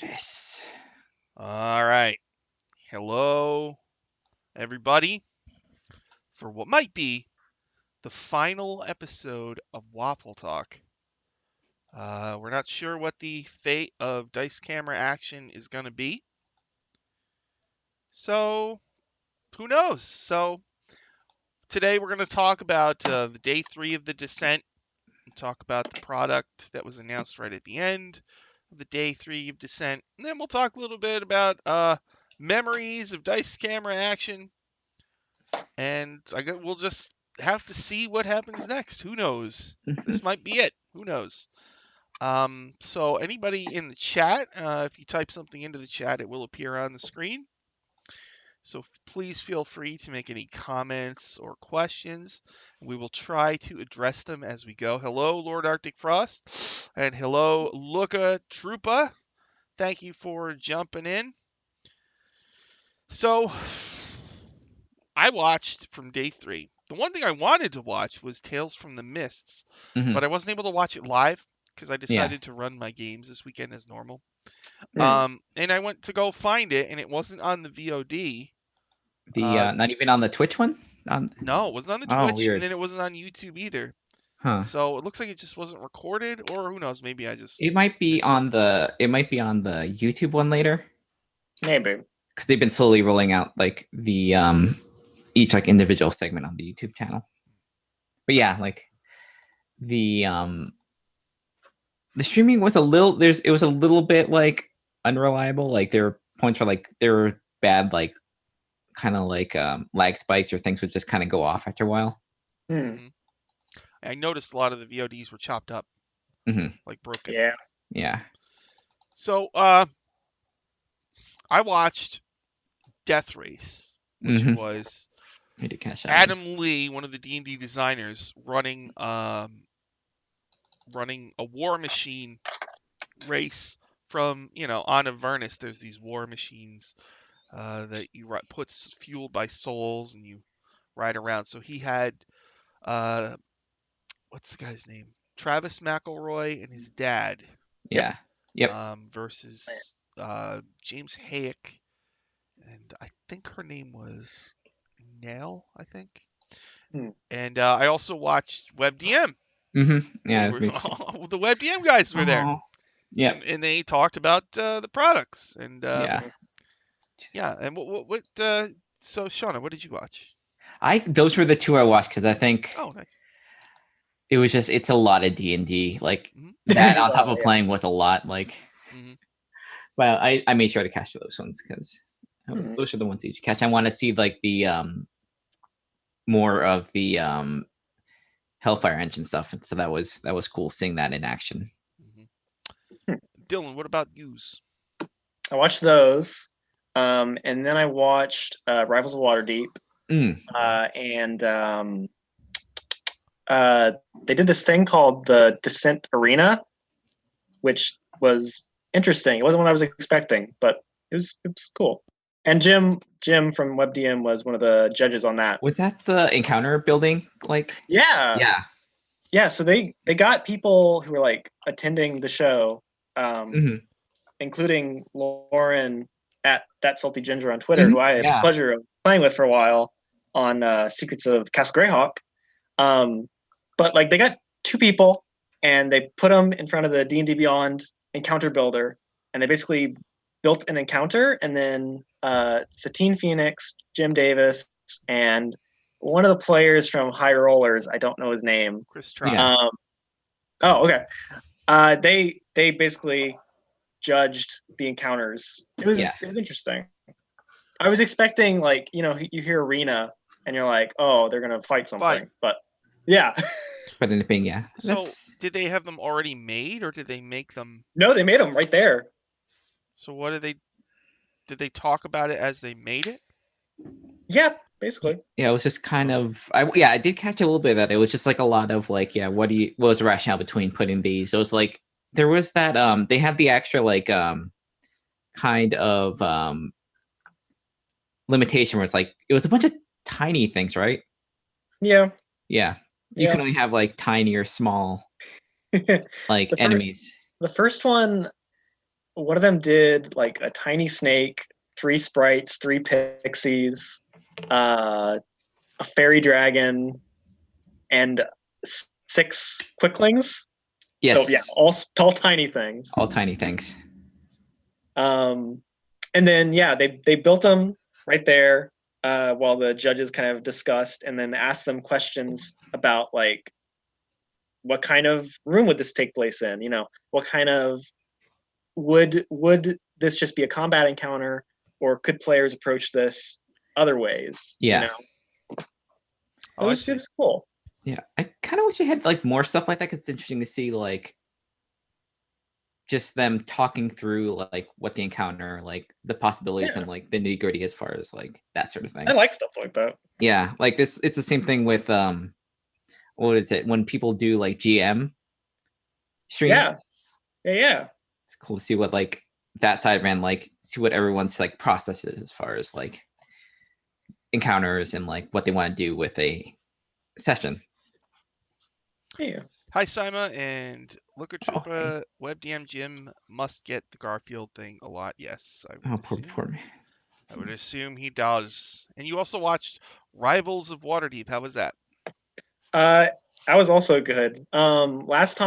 Yes. All right. Hello, everybody, for what might be the final episode of Waffle Talk. We're not sure what the fate of Dice Camera Action is going to be. So, who knows? So, today we're going to talk about the day 3 of the descent, and talk about the product that was announced right at the end of the day 3 of descent. And then we'll talk a little bit about memories of Dice Camera Action. And we'll just have to see what happens next. Who knows? This might be it. Who knows? So anybody in the chat, if you type something into the chat, it will appear on the screen. So please feel free to make any comments or questions. We will try to address them as we go. Hello, Lord Arctic Frost, and hello, Luca Trupa. Thank you for jumping in. So I watched from day 3. The one thing I wanted to watch was Tales from the Mists, but I wasn't able to watch it live because I Yeah. decided to run my games this weekend as normal. Mm. And I went to go find it, and it wasn't on the VOD. The not even on the Twitch one? No, it wasn't on the Oh, Twitch, and weird. then it wasn't on YouTube either. Huh. So it looks like it just wasn't recorded, or who knows? Maybe I just It might be missed it. on the YouTube one later. Maybe. Because they've been slowly rolling out like the each like individual segment on the YouTube channel. But yeah, like the streaming was it was a little bit like unreliable. Like there were points where like there were bad like kind of like lag spikes or things would just kind of go off after a while. Mm. hmm I noticed a lot of the VODs were chopped up, like broken. Yeah. Yeah. So I watched Death Race, which was Need to cash out. Adam Lee, one of the D&D designers, running a war machine race from, on Avernus. There's these war machines that you puts fueled by souls, and you ride around. So he had what's the guy's name? Travis McElroy and his dad. Yeah. Yep. Versus James Hayek, and I think her name was Nell, I think. Mm. And I also watched WebDM. Yeah. The WebDM guys were there. Yeah. And they talked about the products. And Yeah. yeah. And what so Shauna, what did you watch? Those were the two I watched because I think Oh, nice. it was just it's a lot of D&D. Like Mhm. that on top of playing was a lot. Like, Mhm. well, I made sure to catch those ones because Mhm. those are the ones that you should catch. I want to see like the more of the Hellfire Engine stuff, and so that was cool seeing that in action. Dylan, what about yous? I watched those, and then I watched Rivals of Waterdeep, and they did this thing called the Descent Arena, which was interesting. It wasn't what I was expecting, but it was cool. And Jim from WebDM was one of the judges on that. Was that the encounter building? Like, yeah. Yeah. So they got people who were like attending the show, including Lauren at That Salty Ginger on Twitter, who I had the pleasure of playing with for a while on Secrets of Castle Greyhawk. But like they got two people, and they put them in front of the D&D Beyond encounter builder, and they basically built an encounter, and then Satine Phoenix, Jim Davis, and one of the players from High Rollers, I don't know his name. Chris Trout. Oh, okay. They basically judged the encounters. It was interesting. I was expecting like, you hear arena and you're like, oh, they're gonna fight something. But yeah. But in the thing, yeah. So did they have them already made, or did they make them? No, they made them right there. So what did they talk about it as they made it? Yeah, basically. Yeah, it was just kind of I did catch a little bit of that. It was just like a lot of like, what was the rationale between putting these? It was like there was that they had the extra like kind of limitation where it's like it was a bunch of tiny things, right? Yeah. You can only have like tiny or small like enemies. The first one one of them did like a tiny snake, 3 sprites, 3 pixies, a fairy dragon, and 6 quicklings. Yes. So yeah, all tiny things. All tiny things. And then yeah, they built them right there while the judges kind of discussed, and then asked them questions about like what kind of room would this take place in? You know, what kind of would this just be a combat encounter, or could players approach this other ways? Yeah. You know, Oh, it was cool. Yeah, I kind of wish I had like more stuff like that. 'Cause it's interesting to see like just them talking through like what they encounter, like the possibilities and like the nitty gritty as far as like that sort of thing. I like stuff like that. Yeah, like this. It's the same thing with what is it when people do like GM stream? Yeah. It's cool to see what like that side ran like see what everyone's like processes as far as like encounters and like what they want to do with a session. Yeah. Hi, Sima, and Looker Oh, Troopa, WebDM Jim must get the Garfield thing a lot. Yes, poor me. I would assume he does. And you also watched Rivals of Waterdeep. How was that? I was also good. Last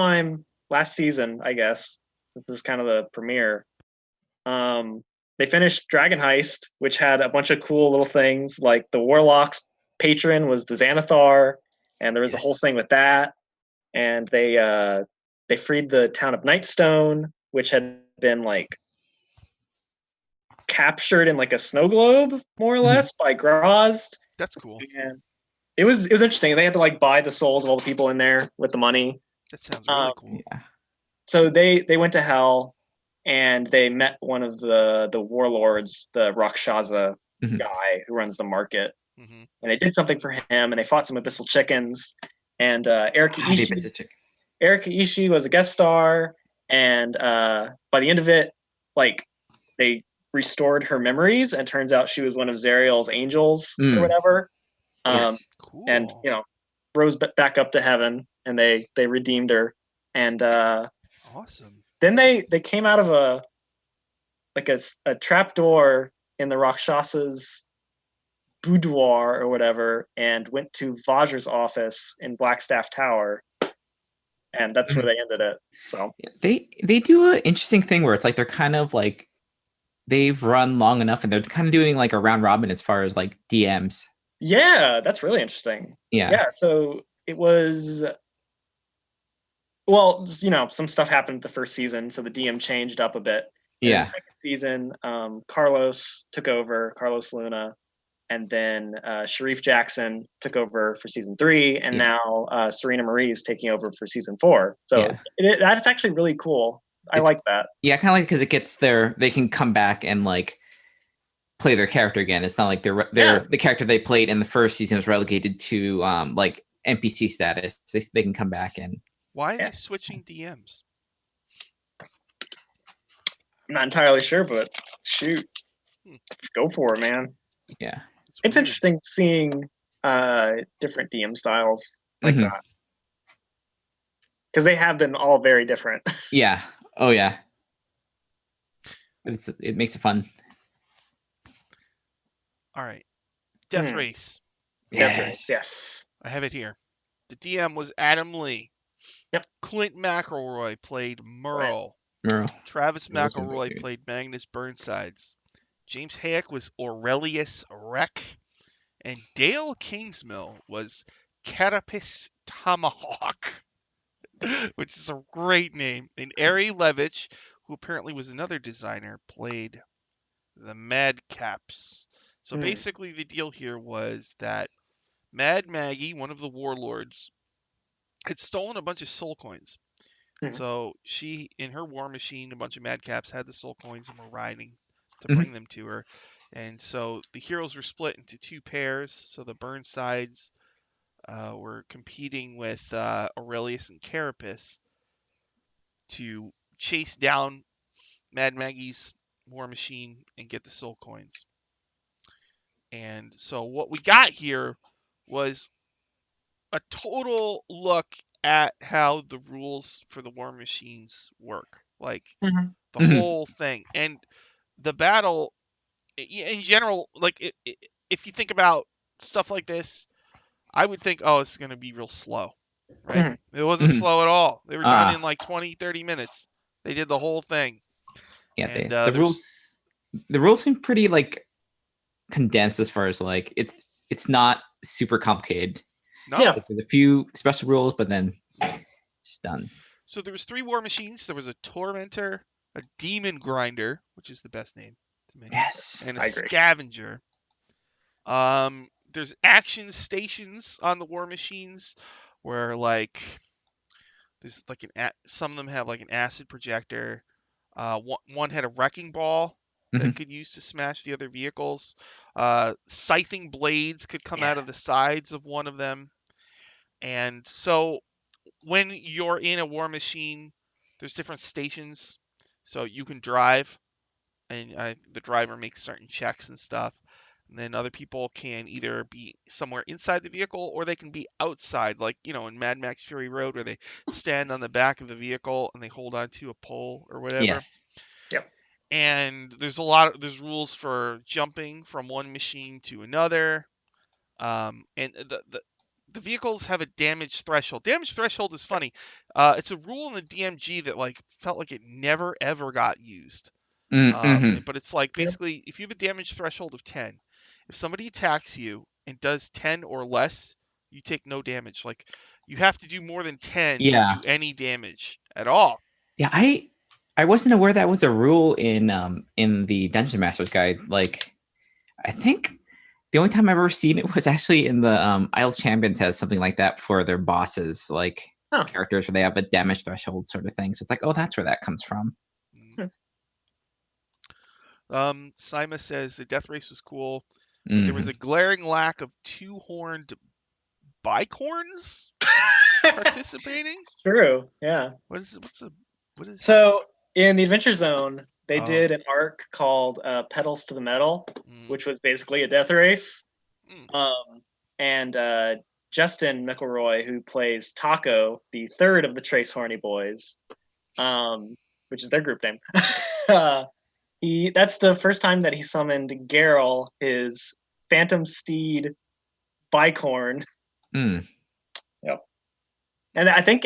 season, I guess this is kind of the premiere. They finished Dragon Heist, which had a bunch of cool little things, like the Warlock's patron was the Xanathar, and there was a whole thing with that. And they freed the town of Nightstone, which had been like captured in like a snow globe, more or less, by Grozd. That's cool. And it was interesting. They had to like buy the souls of all the people in there with the money. That sounds really cool. Yeah. So they went to hell, and they met one of the warlords, the Rakshasa guy who runs the market. And they did something for him, and they fought some abyssal chickens. And Erika Ishii was a guest star, and by the end of it, like they restored her memories, and turns out she was one of Zariel's angels or whatever. Cool. And you know, rose back up to heaven, and they redeemed her. And awesome. Then they came out of a trap door in the Rakshasa's boudoir or whatever, and went to Vajra's office in Blackstaff Tower, and that's where they ended it. So they do an interesting thing where it's like they're kind of like they've run long enough, and they're kind of doing like a round robin as far as like DMs. Yeah, that's really interesting. Yeah. So it was. Well, you know, some stuff happened the first season, so the DM changed up a bit. And in the second season, Carlos took over, Carlos Luna, and then Sharif Jackson took over for season 3, and now Serena Marie is taking over for season 4. So that's actually really cool. I like that. Yeah, kind of like because it gets they can come back and like play their character again. It's not like they're the character they played in the first season was relegated to like NPC status. They can come back and. Why are they switching DMs? I'm not entirely sure, but shoot, go for it, man. Yeah, it's interesting seeing different DM styles like that, because they have been all very different. Yeah. Oh yeah. It makes it fun. All right, Death Race. Death Race. Yes, I have it here. The DM was Adam Lee. Yep. Clint McElroy played Merle. Travis McElroy played Magnus Burnsides. James Hayek was Aurelius Rec. And Dale Kingsmill was Catapis Tomahawk, which is a great name. And Ari Levitch, who apparently was another designer, played the Madcaps. So basically the deal here was that Mad Maggie, one of the warlords, had stolen a bunch of soul coins. So she, in her war machine, a bunch of madcaps had the soul coins and were riding to bring them to her. And so the heroes were split into 2 pairs. So the Burnsides were competing with Aurelius and Carapace to chase down Mad Maggie's war machine and get the soul coins. And so what we got here was a total look at how the rules for the war machines work, like Mhm. the whole thing. And the battle in general, like if you think about stuff like this, I would think, oh, it's going to be real slow, right? Mhm. It wasn't slow at all. They were done in Ah, like 20, 30 minutes. They did the whole thing. yeah. And The rules seem pretty like condensed as far as like it's not super complicated. no. Yeah. Like, there's a few special rules, but then it's done. So there was 3 war machines. There was a tormentor, a demon grinder, which is the best name to me, Yes. and a I agree. scavenger. There's action stations on the war machines where like there's like some of them have like an acid projector. One had a wrecking ball that Mhm. could use to smash the other vehicles. Scything blades could come out Yeah. of the sides of one of them. And so when you're in a war machine, there's different stations. So you can drive, and the driver makes certain checks and stuff. And then other people can either be somewhere inside the vehicle or they can be outside, like, in Mad Max Fury Road, where they stand on the back of the vehicle and they hold onto a pole or whatever. Yes. Yep. And there's rules for jumping from one machine to another. And the vehicles have a damage threshold. Damage threshold is funny. It's a rule in the DMG that like felt like it never ever got used. Mm-hmm. But it's like Yep. basically if you have a damage threshold of 10, if somebody attacks you and does 10 or less, you take no damage. Like you have to do more than 10 to Yeah. do any damage at all. Yeah. I wasn't aware that was a rule in the Dungeon Master's Guide. Like, I think the only time I've ever seen it was actually in the Isle of Champions has something like that for their bosses, like Oh. characters where they have a damage threshold sort of thing. So it's like, oh, that's where that comes from. Sima says the death race was cool, but Mm-hmm. there was a glaring lack of 2-horned bicorns participating. It's true. Yeah. What is? So in the Adventure Zone, they Oh. did an arc called Pedals to the Metal, which was basically a death race. And Justin McElroy, who plays Taco, the third of the Trace Horny Boys, which is their group name. That's the first time that he summoned Garrel, his Phantom Steed bicorn. Mm. Yep. And I think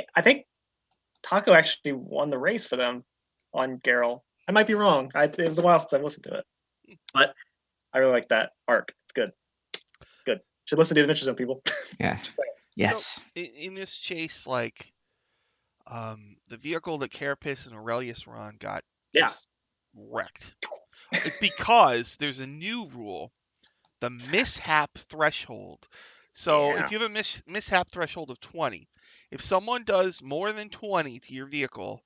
Taco actually won the race for them on Garrel. I might be wrong. It was a while since I listened to it, but I really like that arc. It's good. Good. Should listen to the Adventure Zone, people. Yeah. Yes. So in this chase, like, the vehicle that Carapace and Aurelius were on got just wrecked. Because there's a new rule, the mishap threshold. So if you have a mishap threshold of 20, if someone does more than 20 to your vehicle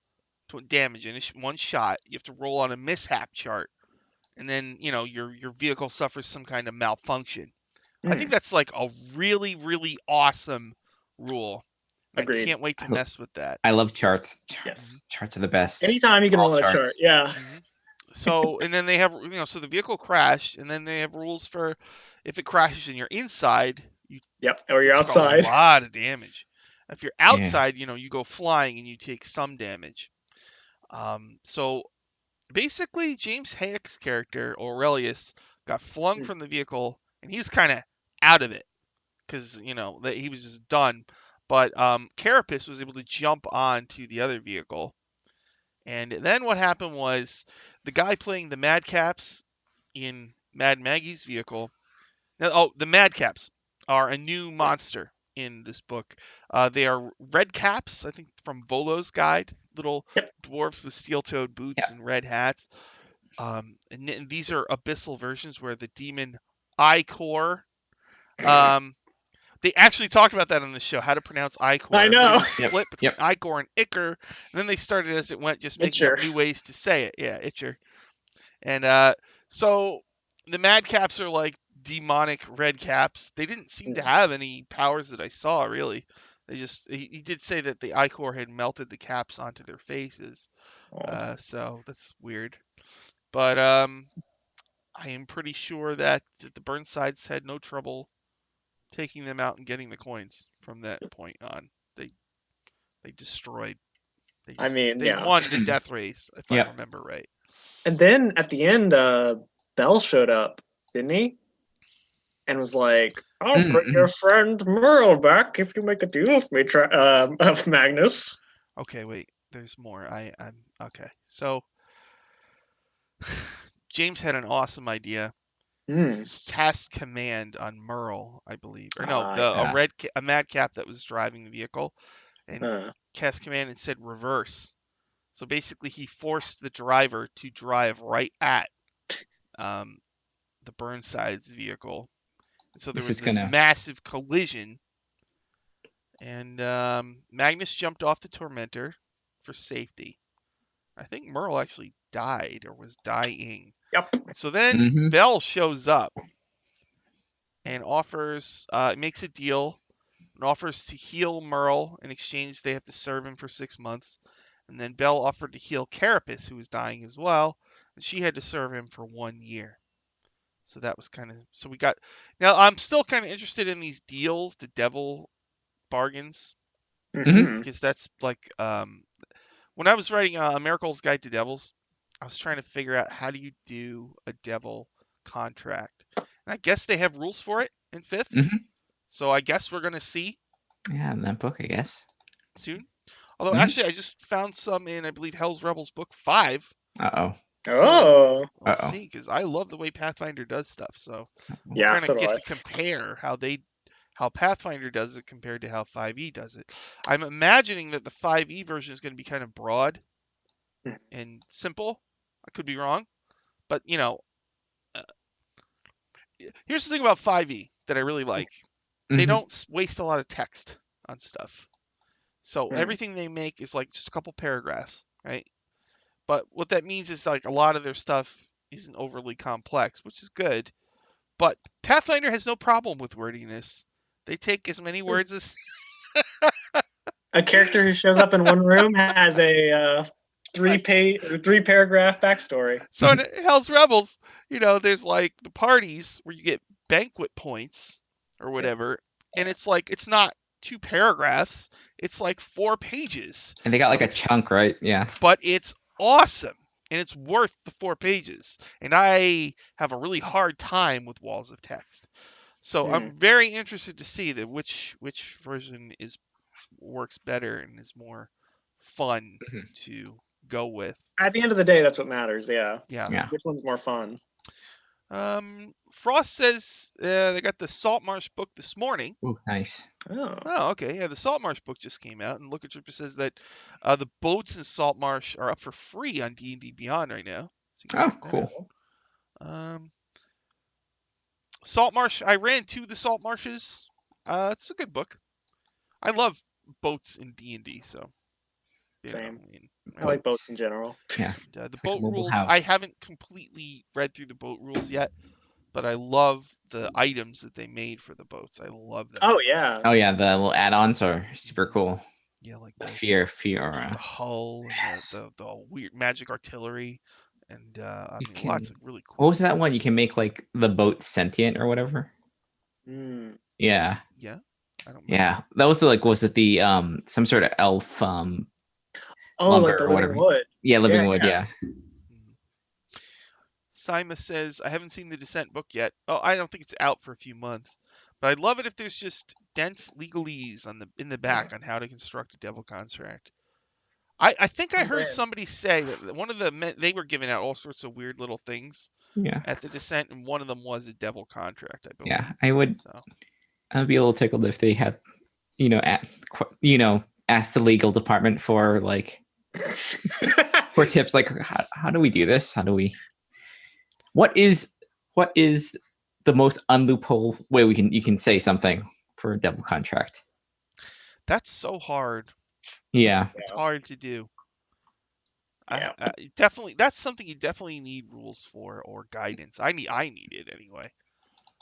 damage in one shot, you have to roll on a mishap chart, and then your vehicle suffers some kind of malfunction. I think that's like a really, really awesome rule. Agreed. I can't wait to mess with that. I love charts. Yes. Charts are the best. Anytime you can roll a chart. Yeah. So, and then they have, so the vehicle crashed, and then they have rules for if it crashes and you're inside, or you're outside. A lot of damage. If you're outside, you go flying and you take some damage. So basically, James Hayek's character, Aurelius, got flung from the vehicle, and he was kind of out of it because, that he was just done. But Carapace was able to jump onto the other vehicle. And then what happened was the guy playing the Madcaps in Mad Maggie's vehicle. Now, the Madcaps are a new monster in this book. They are red caps, I think, from Volo's Guide, little dwarfs with steel-toed boots and red hats. And these are abyssal versions where the demon Icor. They actually talked about that on the show, how to pronounce Icor. I know. There's a split between Icor and Ichor, and then they started as it went, just making up new ways to say it. Yeah, Itcher. And so the Madcaps are like demonic red caps. They didn't seem to have any powers that I saw, really. They just he did say that the Icor had melted the caps onto their faces. So that's weird. But I am pretty sure that the Burnsides had no trouble taking them out and getting the coins from that point on. They destroyed They won the death race, if I remember right. And then at the end, Bell showed up, didn't he? And was like, "I'll bring your friend Merle back if you make a deal with me, Magnus." Okay, wait. There's more. I'm okay. So James had an awesome idea. He cast command on Merle, I believe, or no, a madcap that was driving the vehicle, and cast command and said reverse. So basically, he forced the driver to drive right at the Burnside's vehicle. So there was this massive collision, and Magnus jumped off the Tormentor for safety. I think Merle actually died or was dying. Yep. So then Bell shows up and makes a deal and offers to heal Merle. In exchange, they have to serve him for 6 months. And then Bell offered to heal Carapace, who was dying as well, and she had to serve him for 1 year. So that was kind of we got. Now I'm still kind of interested in these deals, the devil bargains, because that's like when I was writing Miracle's Guide to Devils, I was trying to figure out how do you do a devil contract, and I guess they have rules for it in 5th. So I guess we're gonna see. Yeah, in that book, I guess soon. Although actually, I just found some in I believe Hell's Rebels book 5. So we'll see, because I love the way Pathfinder does stuff. So yeah, kind of get to compare how Pathfinder does it compared to how 5e does it. I'm imagining that the 5e version is going to be kind of broad and simple. I could be wrong, but here's the thing about 5e that I really like. They don't waste a lot of text on stuff. So everything they make is like just a couple paragraphs, right? But what that means is like a lot of their stuff isn't overly complex, which is good. But Pathfinder has no problem with wordiness. They take as many words as a character who shows up in one room has a 3-paragraph backstory. So in Hell's Rebels, there's like the parties where you get banquet points or whatever, and it's like it's not 2 paragraphs, it's like 4 pages. And they got like a chunk, right? Yeah. But it's awesome, and it's worth the 4 pages. And I have a really hard time with walls of text. So I'm very interested to see that which version works better and is more fun to go with. At the end of the day, that's what matters. Yeah. Which one's more fun? Frost says they got the Saltmarsh book this morning. Oh, nice. Oh, okay. Yeah, the Saltmarsh book just came out, and Looker Trooper says that the boats in Saltmarsh are up for free on D&D Beyond right now. So cool. Saltmarsh, I ran 2 of the Saltmarshes. It's a good book. I love boats in D&D, so. Same. I like boats in general. Yeah. The boat rules, I haven't completely read through the boat rules yet, but I love the items that they made for the boats. I love them. Oh, yeah. Oh, yeah. The little add-ons are super cool. Yeah, like the fear. The hull, yes. and the weird magic artillery, and lots of really cool. What was that one? You can make like the boat sentient or whatever. Yeah. Yeah. I don't know. Yeah, that was was it the some sort of elf lumber like the or whatever. Living Wood. Yeah, living wood. Yeah. Sima says, I haven't seen the Descent book yet. Oh, I don't think it's out for a few months. But I'd love it if there's just dense legalese in the back on how to construct a devil contract. I think I heard somebody say that one of the men, they were giving out all sorts of weird little things at the Descent, and one of them was a devil contract, I believe. Yeah, I would. So. I'd be a little tickled if they had, asked the legal department for for tips, like how do we do this? How do we? What is the most unloophole way you can say something for a devil contract? That's so hard. Yeah, it's hard to do. Yeah. Definitely, that's something you definitely need rules for or guidance. I need it anyway,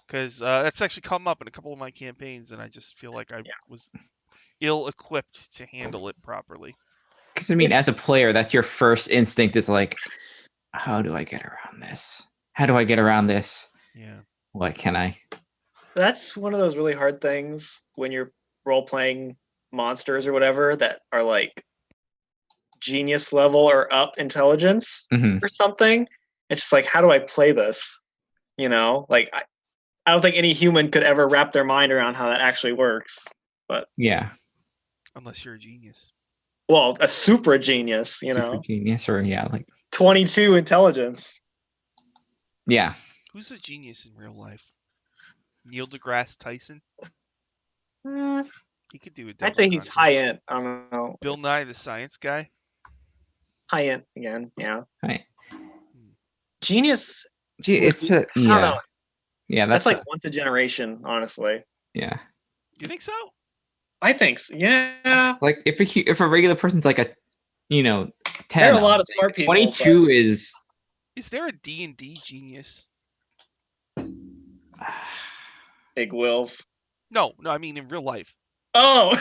because that's actually come up in a couple of my campaigns, and I just feel like I was ill-equipped to handle it properly. Because as a player, that's your first instinct is like, how do I get around this? How do I get around this? Yeah. What can I? That's one of those really hard things when you're role-playing monsters or whatever that are like genius level or up intelligence or something. It's just like, how do I play this? Like I don't think any human could ever wrap their mind around how that actually works. But yeah, unless you're a genius. Well, a super genius, super genius, or like 22 intelligence. Yeah. Who's a genius in real life? Neil deGrasse Tyson. He could do a double. I'd say he's high end. I don't know. Bill Nye the Science Guy. High end again, yeah. Right. Genius. It's I don't know. Yeah, that's like once a generation, honestly. Yeah. You think so? I think so. Yeah. Like if a regular person's like a 10, there are a lot of smart people. 22 is. Is there a D&D genius? Big Wilf. No, I mean in real life. Oh.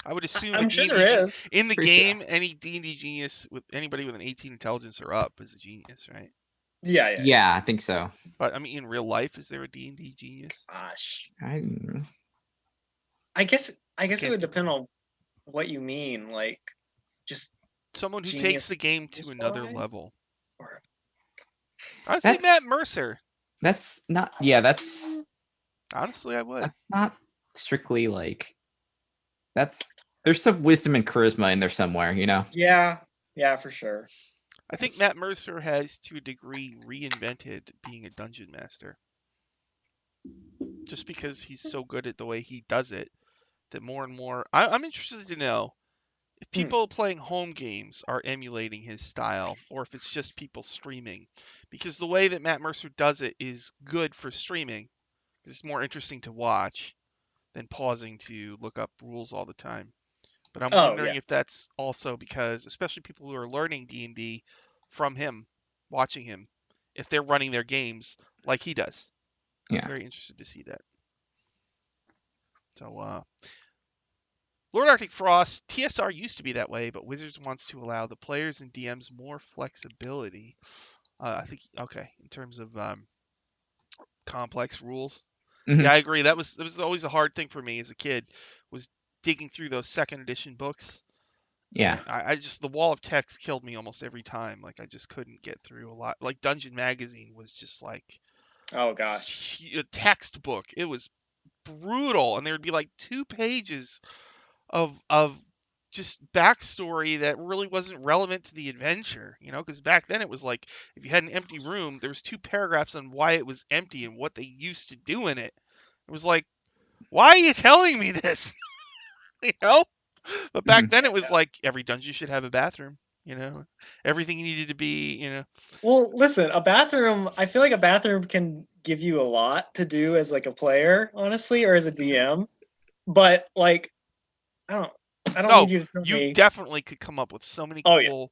I would assume I'm sure there is. In the game, any D&D genius with anybody with an 18 intelligence or up is a genius, right? Yeah, I think so. But I mean, in real life, is there a D&D genius? Gosh, I guess it would depend on what you mean, like just someone who takes the game to another level. I would say Matt Mercer. That's not. Yeah, that's. Honestly, I would. That's not strictly like. There's some wisdom and charisma in there somewhere, Yeah, for sure. I think Matt Mercer has, to a degree, reinvented being a dungeon master. Just because he's so good at the way he does it, that more and more... I'm interested to know if people playing home games are emulating his style, or if it's just people streaming. Because the way that Matt Mercer does it is good for streaming. It's more interesting to watch than pausing to look up rules all the time. But I'm wondering if that's also because, especially people who are learning D&D from him, watching him, if they're running their games like he does. Yeah. I'm very interested to see that. So, Lord Arctic Frost, TSR used to be that way, but Wizards wants to allow the players and DMs more flexibility. I think, in terms of complex rules. Mm-hmm. Yeah, I agree. That was always a hard thing for me as a kid, was digging through those second edition books. Yeah. I just, the wall of text killed me almost every time. Like, I just couldn't get through a lot. Like, Dungeon Magazine was just like, oh gosh, a textbook. It was brutal, and there would be like 2 pages of just backstory that really wasn't relevant to the adventure, because back then it was like, if you had an empty room, there was 2 paragraphs on why it was empty and what they used to do in it. It was like, why are you telling me this? But back then it was like, every dungeon should have a bathroom, everything needed to be, Well, listen, I feel like a bathroom can give you a lot to do as like a player, honestly, or as a DM. But like, I don't need you to tell me. You definitely could come up with so many cool,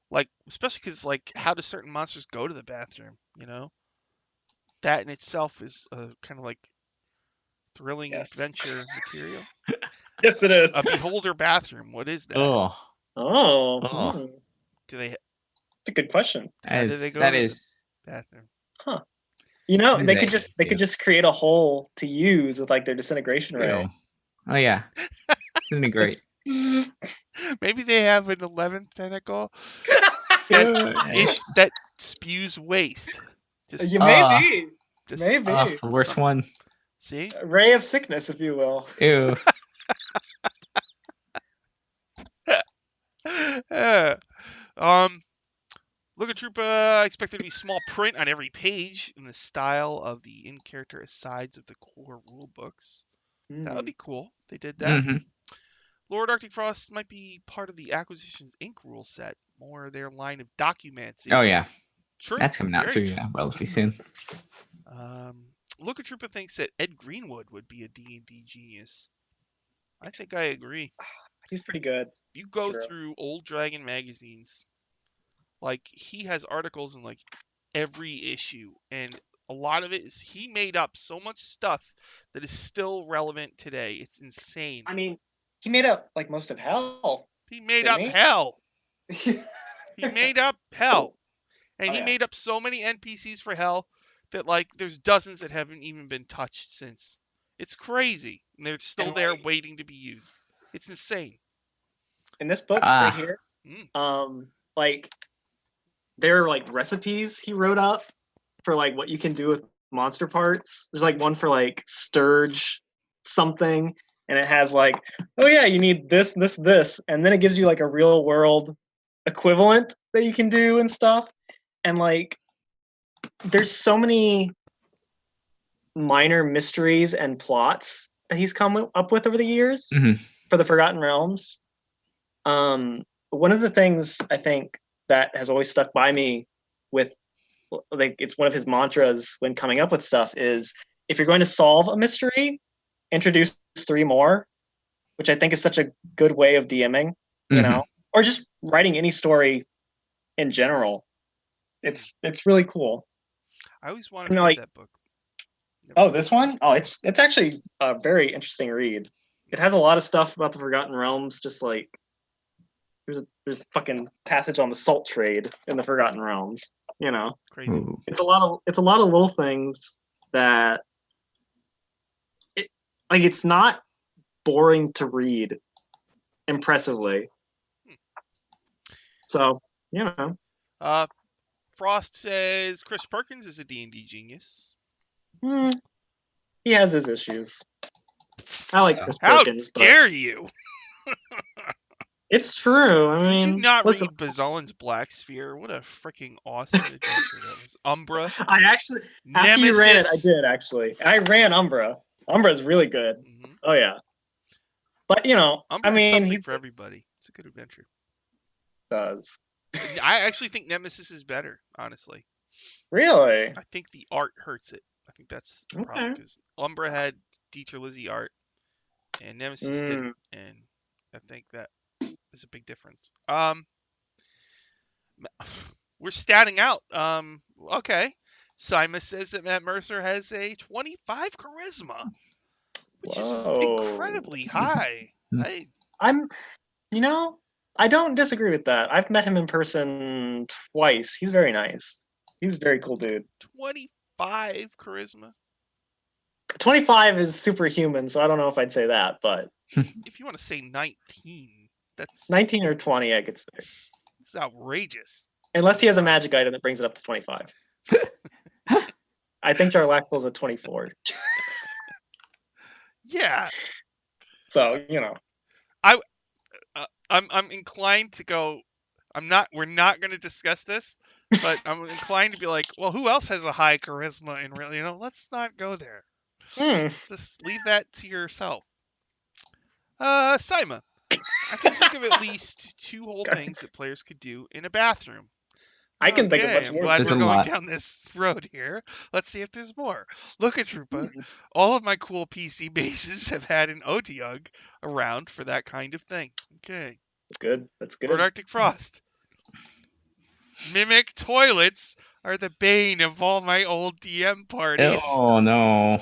like, especially because, like, how do certain monsters go to the bathroom, That in itself is a kind of like thrilling adventure material. Yes, it is. A beholder bathroom. What is that? Do they? It's a good question. How do they go to the bathroom? Huh. They could just create a hole to use with like their disintegration ray. Oh yeah. Disintegrate. Maybe they have an 11th tentacle that spews waste. Maybe. The worst one. See? A ray of sickness, if you will. Ew. Look Troop, I expect there to be small print on every page in the style of the in-character asides of the core rule books. That would be cool if they did that. Mm-hmm. Lord Arctic Frost might be part of the Acquisitions Inc. rule set, more their line of documancy. Oh yeah. True. That's coming out too, yeah, relatively soon. Look Troopa thinks that Ed Greenwood would be a D&D genius. I think I agree. He's pretty good. You go through old Dragon magazines, like, he has articles in like every issue, and a lot of it is he made up so much stuff that is still relevant today. It's insane. I mean, he made up like most of Hell. He made up Hell. He made up Hell. And he made up so many NPCs for Hell that, like, there's dozens that haven't even been touched since. It's crazy. And they're still there waiting to be used. It's insane. In this book right here, Mm. like there are like recipes he wrote up for like what you can do with monster parts. There's like one for like Sturge something, and it has like, oh yeah, you need this, this, this, and then it gives you like a real world equivalent that you can do and stuff. And like, there's so many minor mysteries and plots that he's come up with over the years for the Forgotten Realms. One of the things I think that has always stuck by me with, like, it's one of his mantras when coming up with stuff is, if you're going to solve a mystery, introduce 3 more, which I think is such a good way of DMing, you know, or just writing any story in general. It's really cool. I always wanted to read that book. Oh, this one? Oh, it's actually a very interesting read. It has a lot of stuff about the Forgotten Realms, just like there's a fucking passage on the salt trade in the Forgotten Realms, you know. Crazy. Ooh. It's a lot of little things that it's not boring to read impressively. So, you know. Frost says Chris Perkins is a D&D genius. He has his issues. I like Chris Perkins. How dare you? It's true. I mean, did you not read Bazellan's Black Sphere? What a freaking awesome adventure that was. Umbra. I actually, Nemesis. after you ran it, I did actually. I ran Umbra. Umbra's really good. Mm-hmm. Oh yeah. But you know, Umbra I mean, is something for everybody. It's a good adventure. Does. I actually think Nemesis is better, honestly. Really? I think the art hurts it. I think that's the problem, because Umbra had Dieter Lizzie art, and Nemesis didn't, and I think that is a big difference. We're statting out. Okay. Simon says that Matt Mercer has a 25 charisma, which is incredibly high. I don't disagree with that. I've met him in person twice. He's very nice. He's a very cool dude. 25 charisma. 25 is superhuman, so I don't know if I'd say that, but if you want to say 19, that's 19 or 20, I could say. It's outrageous. Unless he has a magic item that brings it up to 25. I think Jarlaxle's a 24. Yeah. So, you know. I'm inclined to go. We're not going to discuss this, but I'm inclined to be like, well, who else has a high charisma? And really, let's not go there. Just leave that to yourself. Sima, I can think of at least 2 whole things that players could do in a bathroom. I can think of much I'm more. glad we're going down this road here. Let's see if there's more. Look at Trupa. All of my cool PC bases have had an Otyug around for that kind of thing. Okay. That's good. That's good. Lord Arctic Frost. Mimic toilets are the bane of all my old DM parties. Oh, no.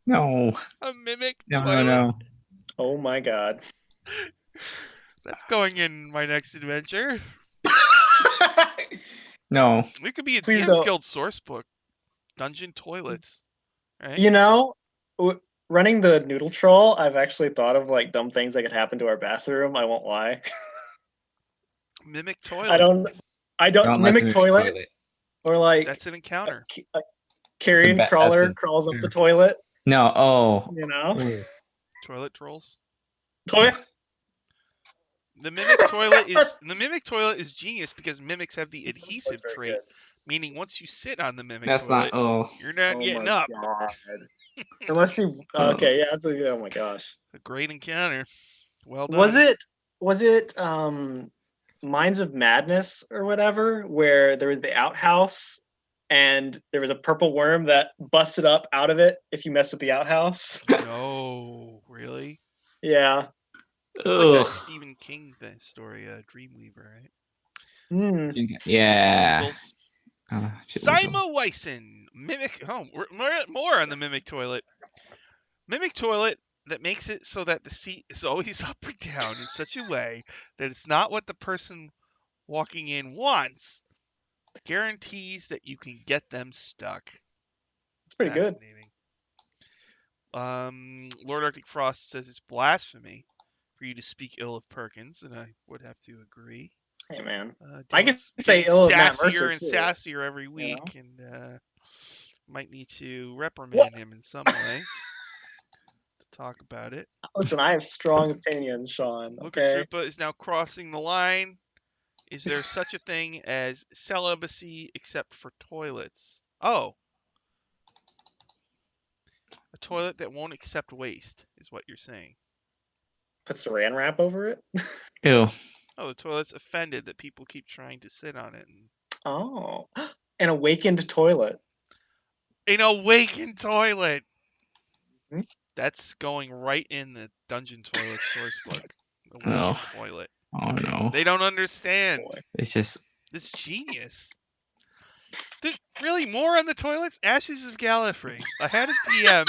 No. A mimic toilet? No. Oh, my God. That's going in my next adventure. No. It could be a DM's Guild source book. Dungeon toilets. Right? Running the Noodle Troll, I've actually thought of like dumb things that could happen to our bathroom. I won't lie. Mimic toilet. I don't mimic toilet. Or like that's an encounter. A carrion crawler crawls up the toilet. No. Oh. Toilet trolls. Toilet. The mimic toilet is genius because mimics have the adhesive trait, meaning once you sit on the mimic toilet, you're not getting up. Unless you okay, yeah, oh my gosh. A great encounter. Well done. Was it Minds of Madness or whatever, where there was the outhouse and there was a purple worm that busted up out of it if you messed with the outhouse? No, really? Yeah. It's like that Stephen King story, Dreamweaver, right? Yeah. Sima Wyson, mimic. Oh, more on the mimic toilet. Mimic toilet that makes it so that the seat is always up or down in such a way that it's not what the person walking in wants. Guarantees that you can get them stuck. It's pretty good. Lord Arctic Frost says it's blasphemy for you to speak ill of Perkins, and I would have to agree. Hey, man. I can Dan's say getting ill of Matt sassier Mercer, and too. sassier every know? week, and might need to reprimand him in some way to talk about it. Listen, I have strong opinions, Sean. Luka Okay. Trupa is now crossing the line. Is there such a thing as celibacy except for toilets? Oh. A toilet that won't accept waste is what you're saying. Put saran wrap over it? Ew. Oh, the toilet's offended that people keep trying to sit on it. Oh. An awakened toilet. An awakened toilet! Hmm? That's going right in the Dungeon Toilet source book. Oh. Awakened toilet. Oh no. They don't understand. Boy. It's just. It's genius. Really, more on the toilets? Ashes of Gallifrey. I had a DM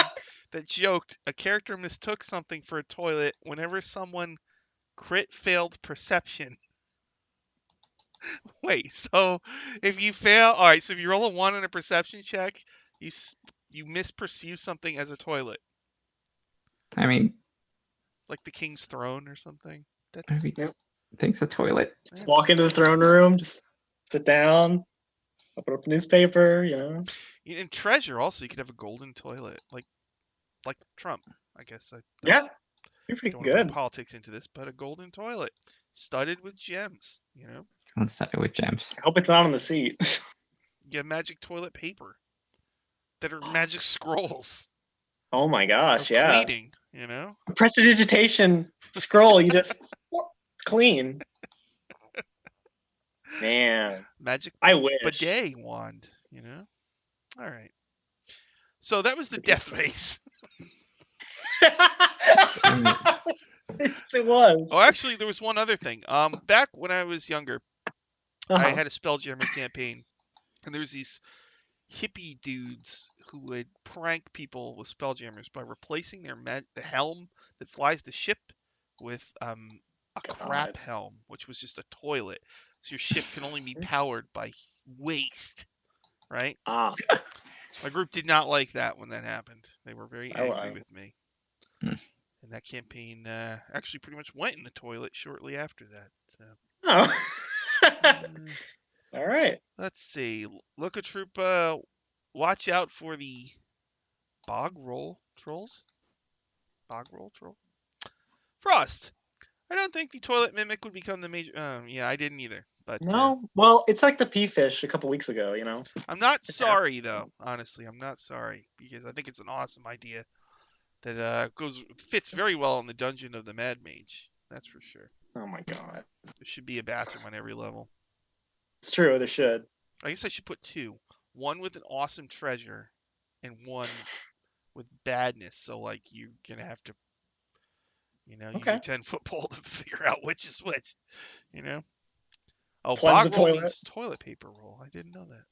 that joked a character mistook something for a toilet whenever someone crit failed perception. Wait, so if you fail, all right, so if you roll a 1 on a perception check, you misperceive something as a toilet, I mean, like the king's throne or something. That's maybe Yep. thinks a toilet. Just walk into the throne room, just sit down, open up the newspaper, you know. in Treasure also you could have a golden toilet, like Trump. I guess I Yeah. You're pretty don't want to bring good. politics into this, but a golden toilet studded with gems. You know, Don't start with gems. I hope it's not on the seat. you have magic toilet paper that are magic scrolls. Oh my gosh, Of yeah. cleaning, you know. Prestidigitation scroll, you just clean. Man, Magic I wish. bidet wand, you know. All right. So that was the death race. Yes, it was. Oh, actually, there was one other thing. Back when I was younger, I had a Spelljammer campaign, and there was these hippie dudes who would prank people with Spelljammers by replacing the helm that flies the ship with a crap helm, which was just a toilet. So your ship can only be powered by waste, right? Ah, My group did not like that when that happened. They were very angry with me. Hmm. And that campaign actually pretty much went in the toilet shortly after that. So. oh. All right. Let's see. Luka Troopa, watch out for the bog roll trolls. Bog roll troll. Frost. I don't think the toilet mimic would become the major. Yeah, I didn't either. But No, well, it's like the pea fish a couple weeks ago, you know. I'm not sorry though. Honestly, I'm not sorry because I think it's an awesome idea that fits very well in the dungeon of the Mad Mage. That's for sure. Oh my god. There should be a bathroom on every level. It's true, there should. I guess I should put 2. One with an awesome treasure, and one with badness. So like you're gonna have to, use your 10-foot pole to figure out which is which. You know. Oh, Plunge bog the roll toilet. means toilet paper roll. I didn't know that.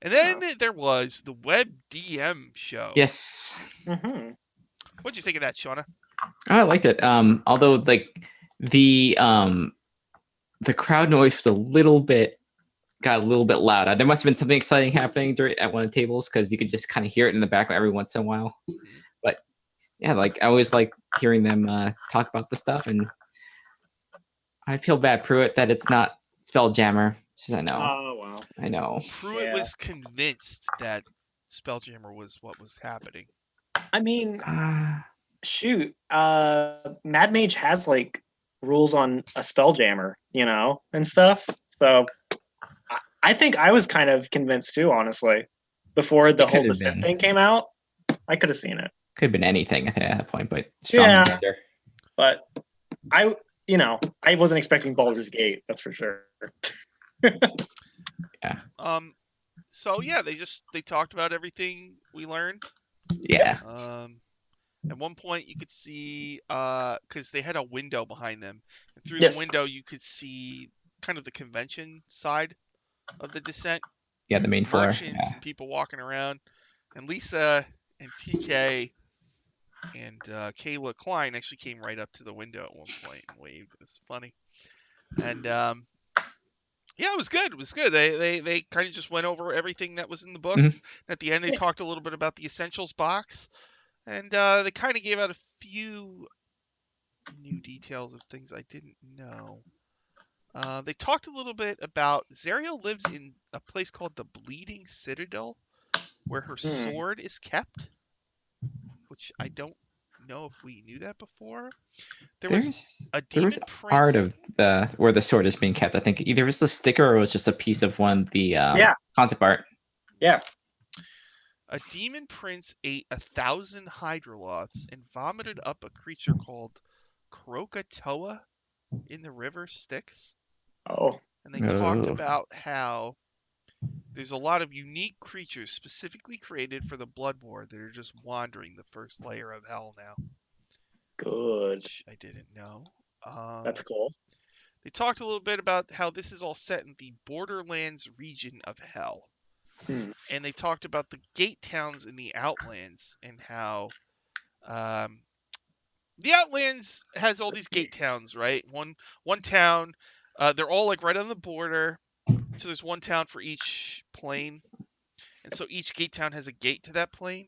And then there was the web DM show. Yes. Mm-hmm. What'd you think of that, Shauna? I liked it. Although like the crowd noise was got a little bit louder. There must have been something exciting happening at one of the tables because you could just kind of hear it in the background every once in a while. But yeah, like I always like hearing them talk about the stuff, and I feel bad, Pruitt, that it's not Spelljammer. I know. Oh wow. I know. Pruitt was convinced that Spelljammer was what was happening. I mean, shoot, Mad Mage has like rules on a Spelljammer, you know, and stuff. So I think I was kind of convinced too, honestly. Before the whole Descent thing came out, I could have seen it. Could have been anything at that point, but yeah. But I wasn't expecting Baldur's Gate. That's for sure. Yeah. So yeah, they talked about everything we learned. Yeah. At one point you could see because they had a window behind them, and through the window you could see kind of the convention side of the Descent. Yeah, the main floor. Merchants and people walking around, and Lisa and TK and Kayla Klein actually came right up to the window at one point and waved. It was funny, and yeah, it was good. It was good. They kind of just went over everything that was in the book. Mm-hmm. At the end, they talked a little bit about the Essentials box, And they kind of gave out a few new details of things I didn't know. They talked a little bit about Zariel lives in a place called the Bleeding Citadel, where her sword is kept, which I don't know if we knew that before. There was a demon prince. Art of where the sword is being kept. I think either it was the sticker or it was just a piece of one of the concept art. Yeah. A demon prince ate 1,000 hydroloths and vomited up a creature called Krakatoa in the river Styx. Oh. And they talked about how there's a lot of unique creatures specifically created for the Blood War that are just wandering the first layer of hell now. Good. Which I didn't know. That's cool. They talked a little bit about how this is all set in the Borderlands region of hell. And they talked about the gate towns in the Outlands and how the Outlands has all these gate towns, right? One town, they're all like right on the border. So there's one town for each plane. And so each gate town has a gate to that plane.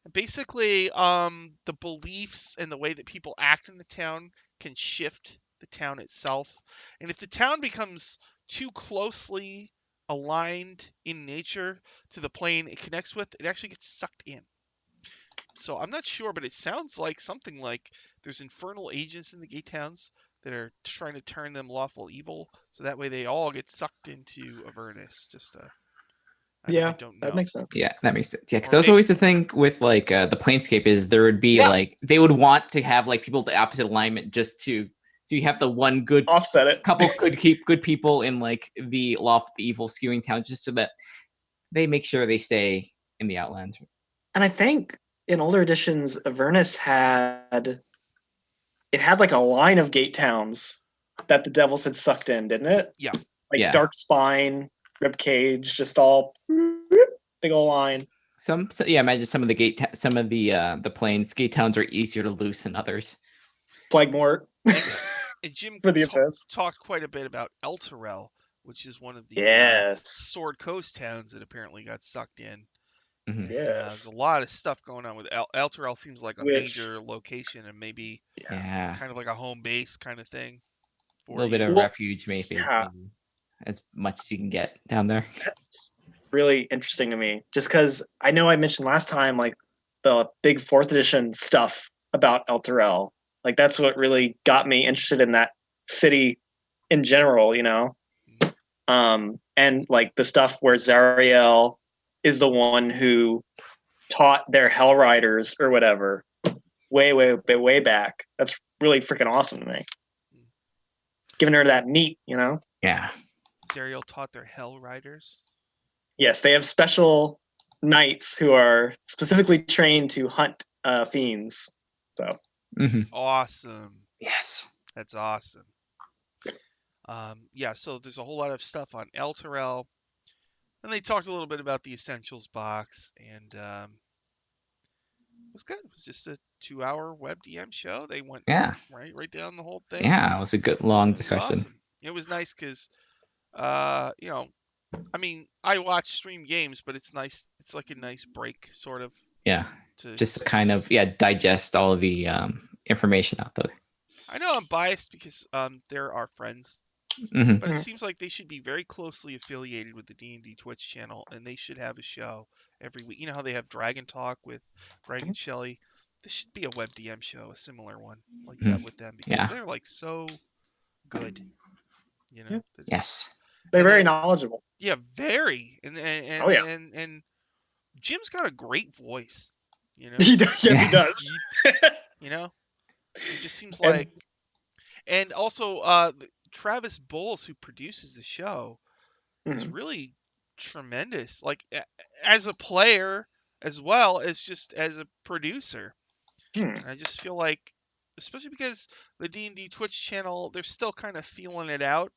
And basically, the beliefs and the way that people act in the town can shift the town itself. And if the town becomes too closely aligned in nature to the plane it connects with, it actually gets sucked in. So I'm not sure, but it sounds like something like there's infernal agents in the gate towns that are trying to turn them lawful evil, so that way they all get sucked into Avernus. I don't know. That makes sense. Yeah, that makes sense. Yeah, because that was always the thing with like the Planescape is there would be like they would want to have like people the opposite alignment just to so you have the one good offset it. Couple could keep good people in like the lawful evil skewing towns just so that they make sure they stay in the Outlands. And I think in older editions, Avernus had like a line of gate towns that the devils had sucked in, didn't it? Yeah. Like Dark Spine, Ribcage, just all big old line. Imagine some of the plains gate towns are easier to loose than others. Flagmort. And Jim talked quite a bit about Elturel, which is one of the Sword Coast towns that apparently got sucked in. Mm-hmm. There's a lot of stuff going on with Elturel. Seems like a major location and maybe kind of like a home base kind of thing. A little bit of refuge, maybe as much as you can get down there. That's really interesting to me, just because I know I mentioned last time like the big 4th edition stuff about Elturel. Like that's what really got me interested in that city in general, you know. And like the stuff where Zariel is the one who taught their Hell Riders or whatever way back. That's really freaking awesome to me. Giving her that meat, you know? Yeah. Zariel taught their Hell Riders? Yes, they have special knights who are specifically trained to hunt fiends. So awesome. Yes. That's awesome. So there's a whole lot of stuff on Elturel. And they talked a little bit about the Essentials box, and it was good. It was just a 2-hour web DM show. They went right down the whole thing. Yeah, it was a good long discussion. Awesome. It was nice because, I mean, I watch stream games, but it's nice. It's like a nice break, sort of. Yeah. Just to kind of digest all of the information out there. I know I'm biased because they're our friends. Mm-hmm. But it seems like they should be very closely affiliated with the D&D Twitch channel, and they should have a show every week. You know how they have Dragon Talk with Greg and Shelly? This should be a web DM show, a similar one like that with them, because they're like so good. You know? Yes. They're very knowledgeable. Yeah, very. And Jim's got a great voice. You know? He does. You know? It just seems like... And also, Travis Bowles, who produces the show, is really tremendous. Like as a player, as well as just as a producer. And I just feel like, especially because the D&D Twitch channel, they're still kind of feeling it out.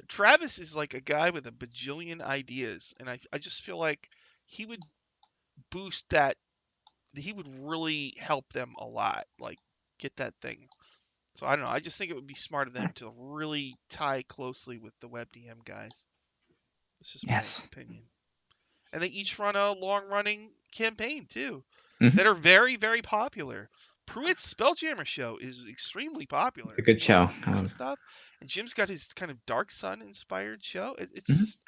Travis is like a guy with a bajillion ideas, and I just feel like he would boost that. He would really help them a lot. Like get that thing. So I don't know. I just think it would be smart of them to really tie closely with the WebDM guys. It's just my opinion. And they each run a long-running campaign too. that are very, very popular. Pruitt's Spelljammer show is extremely popular. It's a good show. Stuff. And Jim's got his kind of Dark Sun inspired show. It's just,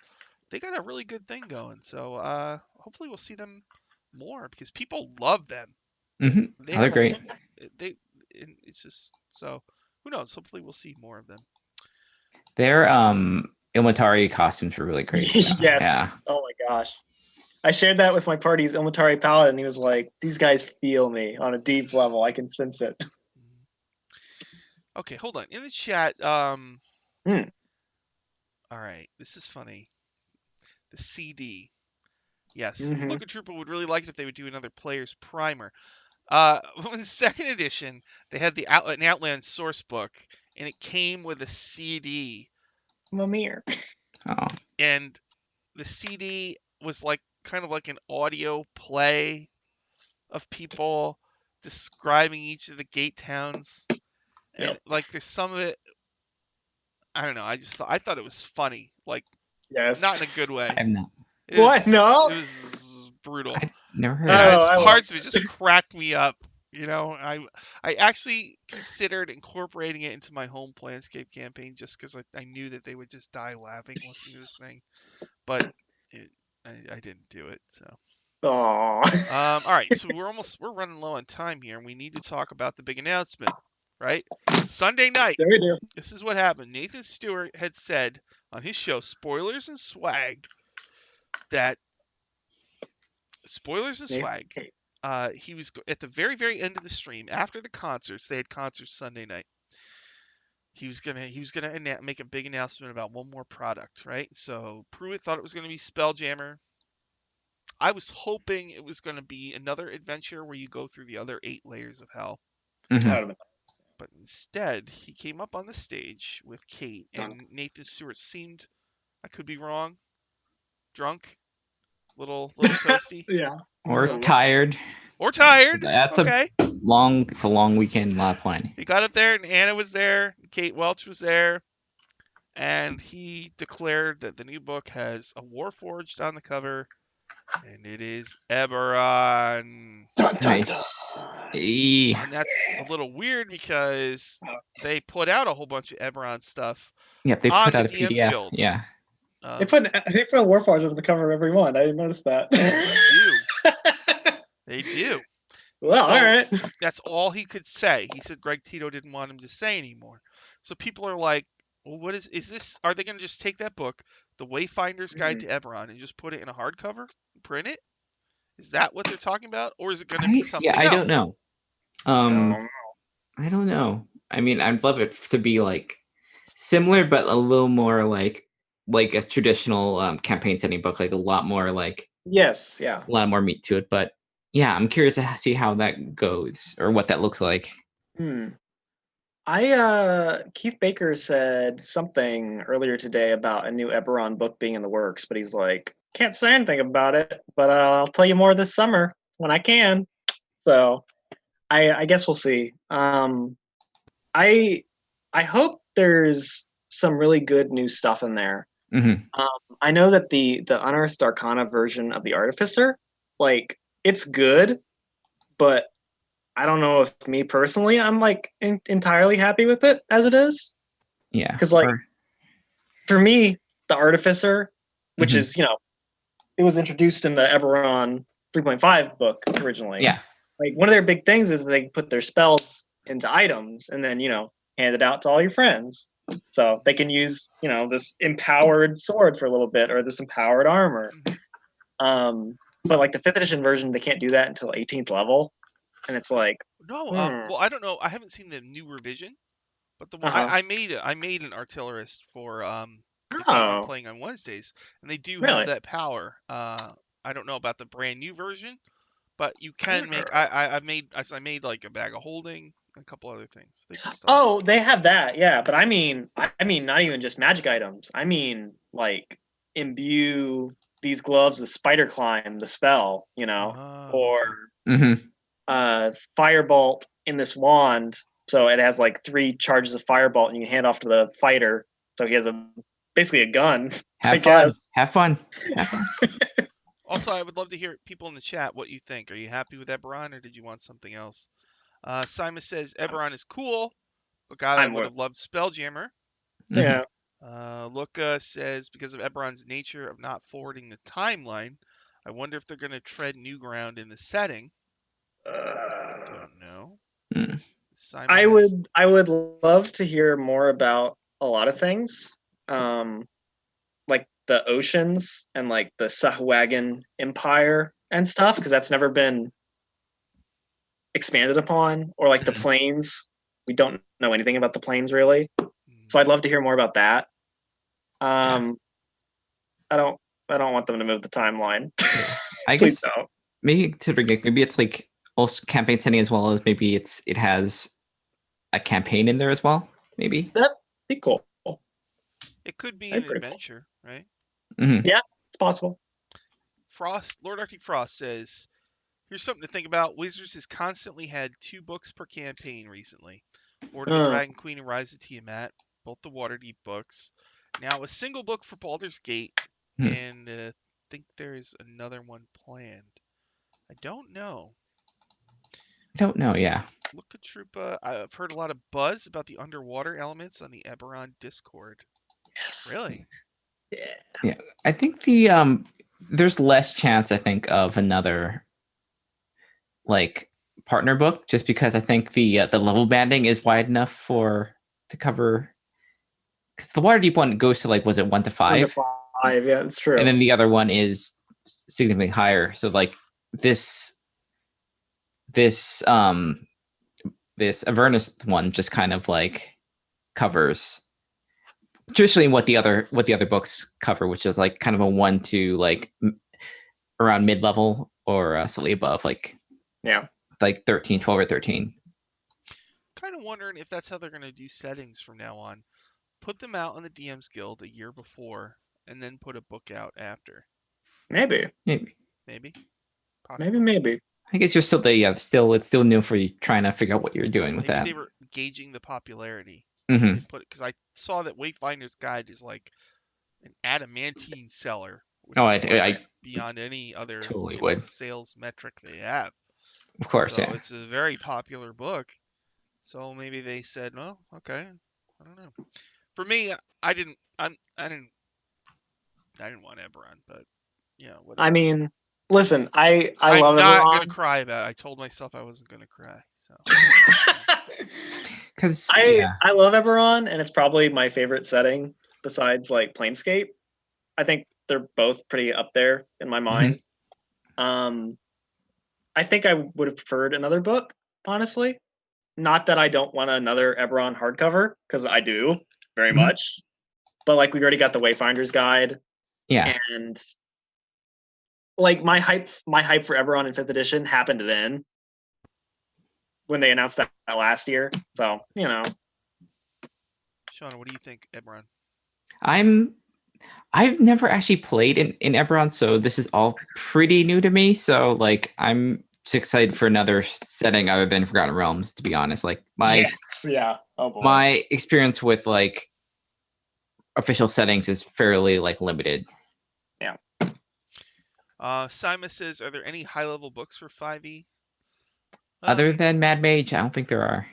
they got a really good thing going. So hopefully we'll see them more because people love them. They're great. It's just, so who knows? Hopefully we'll see more of them. Their Ilmatari costumes were really great. So, yes. Yeah. Oh my gosh. I shared that with my party's Ilmatari Paladin, and he was like, "These guys feel me on a deep level. I can sense it." Okay, hold on. In the chat, all right, this is funny. The CD. Yes, Look at Trooper would really like it if they would do another player's primer. In the second edition, they had an Outland source book, and it came with a CD. Mimir. Oh. And the CD was like kind of like an audio play of people describing each of the gate towns. And like there's some of it, I don't know, I thought it was funny. Like, not in a good way. I'm not. What? No? It was brutal. I never heard Parts of it just cracked me up. You know, I actually considered incorporating it into my home Planescape campaign just because I knew that they would just die laughing listening to this thing. But I didn't do it. So. All right, so we're running low on time here, and we need to talk about the big announcement, right? Sunday night. There we do. This is what happened. Nathan Stewart had said on his show, Spoilers and Swag, that he was at the very, very end of the stream after the concerts. They had concerts Sunday night. He was gonna make a big announcement about one more product, right? So Pruitt thought it was gonna be Spelljammer. I was hoping it was going to be another adventure where you go through the other 8 layers of hell. But instead, he came up on the stage with Kate, and Nathan Stewart seemed, I could be wrong, drunk, little toasty. Yeah. Or tired. That's okay. It's a long weekend, a lot of planning. He got up there, and Anna was there, Kate Welch was there, and he declared that the new book has a Warforged on the cover. And it is Eberron. Nice. And that's a little weird because they put out a whole bunch of Eberron stuff. Yeah, they put out a DM's PDF. Guild. Yeah. They put Warforged on the cover of every one. I didn't notice that. They do. Well, all right. That's all he could say. He said Greg Tito didn't want him to say anymore. So people are like, well, what is this? Are they going to just take that book, The Wayfinder's Guide to Eberron, and just put it in a hardcover, print it? Is that what they're talking about, or is it going to be something else? I don't know. I don't know. I mean, I'd love it to be like similar, but a little more like a traditional campaign setting book, like a lot more like a lot more meat to it. But yeah, I'm curious to see how that goes or what that looks like. Keith Baker said something earlier today about a new Eberron book being in the works, but he's like, can't say anything about it, but I'll tell you more this summer when I can. So I guess we'll see. I hope there's some really good new stuff in there. I know that the Unearthed Arcana version of the Artificer, like, it's good, but I don't know if me personally, I'm like entirely happy with it as it is. Yeah. Because like for me, the Artificer, which is, you know, it was introduced in the Eberron 3.5 book originally. Yeah. Like one of their big things is they put their spells into items and then, you know, hand it out to all your friends. So they can use, you know, this empowered sword for a little bit or this empowered armor. But like the 5th edition version, they can't do that until 18th level. And it's like, well, I don't know. I haven't seen the new revision, but the one I made an artillerist for the game I'm playing on Wednesdays, and they do have that power. I don't know about the brand new version, but you can make. I made like a bag of holding, and a couple other things. They have that, yeah. But I mean, not even just magic items. I mean, like imbue these gloves with spider climb, the spell, you know, or firebolt in this wand, so it has like 3 charges of firebolt, and you can hand off to the fighter, so he has basically a gun. Have fun. Also, I would love to hear people in the chat what you think. Are you happy with Eberron, or did you want something else? Simon says Eberron is cool, but God, I would have loved Spelljammer. Yeah. Luca says because of Eberron's nature of not forwarding the timeline, I wonder if they're going to tread new ground in the setting. Don't know. Simon I would love to hear more about a lot of things, like the oceans and like the Sahuagin Empire and stuff, because that's never been expanded upon, or like the plains. We don't know anything about the plains really, so I'd love to hear more about that. I don't want them to move the timeline. I guess don't. Maybe it's like also campaign setting as well as maybe it has a campaign in there as well. Maybe that'd be cool. It could be an adventure, cool. Right? Mm-hmm. Yeah, it's possible. Lord Arctic Frost says, here's something to think about. Wizards has constantly had 2 books per campaign recently. Order the Dragon Queen and Rise of Tiamat, both the Waterdeep books. Now a single book for Baldur's Gate, and I think there's another one planned. I don't know. Yeah. Look at Trupa. I've heard a lot of buzz about the underwater elements on the Eberron Discord. Yes. Really? Yeah. I think there's less chance, I think, of another like partner book, just because I think the level banding is wide enough to cover. Because the Waterdeep one goes to was it 1 to 5? 1 to 5, yeah, that's true. And then the other one is significantly higher. So this Avernus one just kind of covers traditionally what the other books cover, which is kind of a 1 to around mid-level or slightly above, 13, 12 or 13. Kind of wondering if that's how they're going to do settings from now on. Put them out on the DM's Guild a year before, and then put a book out after. Maybe. Possibly. Maybe. I guess you're still it's still new for you trying to figure out what you're doing with that. Maybe they were gauging the popularity. Mm-hmm. Because I saw that Wayfinder's Guide is like an adamantine seller, which I beyond any other totally sales metric they have. Of course, so it's a very popular book. So maybe they said, "Well, okay, I don't know." For me, I didn't want Eberron, but whatever. I mean, listen, I love Eberron. I'm not gonna cry about it. I told myself I wasn't gonna cry. So. Because I love Eberron, and it's probably my favorite setting besides Planescape. I think they're both pretty up there in my mind. Mm-hmm. I think I would have preferred another book, honestly. Not that I don't want another Eberron hardcover, because I do very much. But we already got the Wayfinder's Guide. Yeah. And my hype for Eberron in 5th edition happened then, when they announced that last year. So, Sean, what do you think, Eberron? I've never actually played in Eberron, so this is all pretty new to me. So I'm just excited for another setting other than Forgotten Realms, to be honest. My experience with official settings is fairly limited. Yeah. Simon says, are there any high level books for 5e? Other than Mad Mage, I don't think there are.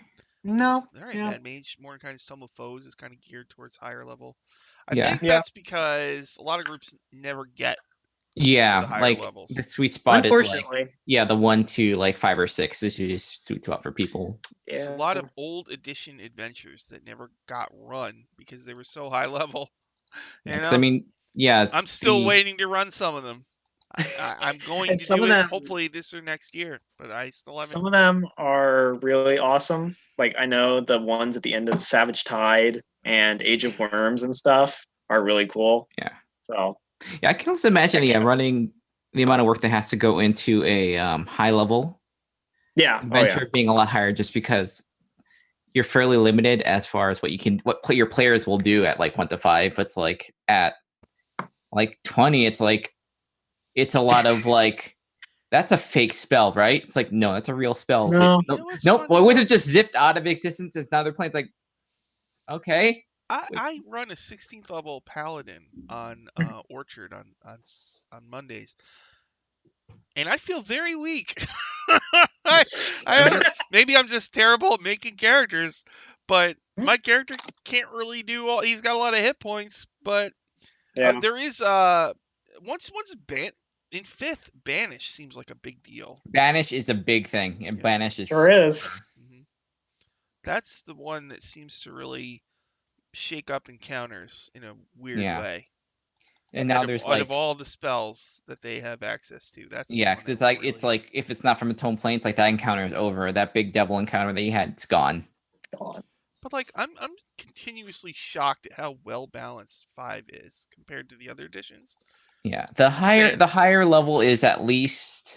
No. All right, Mad Mage, Mordenkind's Tome of Foes is kind of geared towards higher level. I Yeah. think that's because a lot of groups never get Yeah, to the higher levels. The sweet spot is Unfortunately. the 1 to 5 or 6 is just sweet spot for people. There's a lot of old edition adventures that never got run because they were so high level. I mean, yeah. I'm still waiting to run some of them. I'm going to do it hopefully this or next year, but I still haven't. Some of them are really awesome. I know the ones at the end of Savage Tide and Age of Worms and stuff are really cool. Yeah. So. Yeah, I can also imagine running the amount of work that has to go into a high level adventure being a lot higher, just because you're fairly limited as far as what your players will do at 1 to 5. It's at 20, it's a lot of that's a fake spell, right? It's no, that's a real spell. No. Nope. Well, Wizard just zipped out of existence as now they're playing. It's okay. I run a 16th level paladin on Orchard on Mondays, and I feel very weak. Maybe I'm just terrible at making characters, but my character can't really do all. He's got a lot of hit points, but there is once in 5th, banish seems like a big deal. Banish is a big thing, and banish is sure is. Mm-hmm. That's the one that seems to really shake up encounters in a weird way. And now out of all the spells that they have access to, that's because it's like if it's not from a tome plane, it's like that encounter is over. That big devil encounter that you had, it's gone. But like I'm continuously shocked at how well balanced 5 is compared to the other editions. Yeah, the higher level is, at least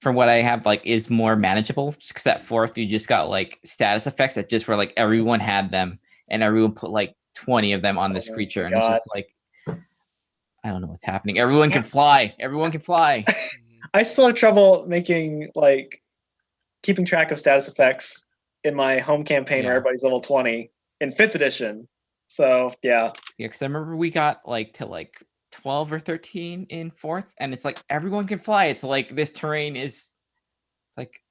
from what I have, like, is more manageable. Just because at 4th you just got like status effects that just were like everyone had them, and everyone put like 20 of them on this creature, and it's just like, I don't know what's happening. Everyone can fly. Everyone can fly. I still have trouble keeping track of status effects in my home campaign where everybody's level 20 in 5th edition. So yeah, because I remember we got to 12 or 13 in 4th, and it's like everyone can fly. It's like this terrain is like,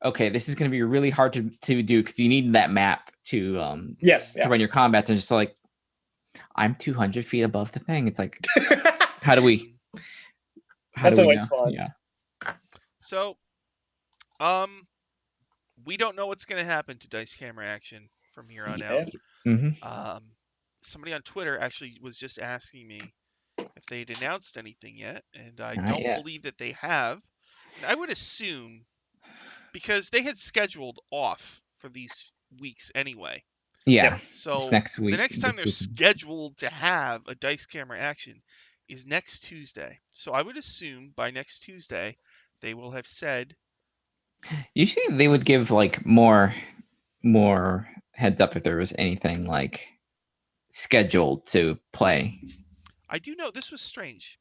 okay, this is going to be really hard to do because you need that map to to run your combats, and just like, I'm 200 feet above the thing. It's like, how do we? That's always fun. Yeah. So, we don't know what's going to happen to dice camera action from here on out. Mm-hmm. Somebody on Twitter actually was just asking me if they'd announced anything yet, and I Not don't yet. believe that they have. And I would assume, because they had scheduled off for these weeks anyway. Yeah. So next week, the next time they're scheduled to have a dice camera action is next Tuesday. So I would assume by next Tuesday they will have said. Usually they would give like more heads up if there was anything like scheduled to play. I do know this was strange.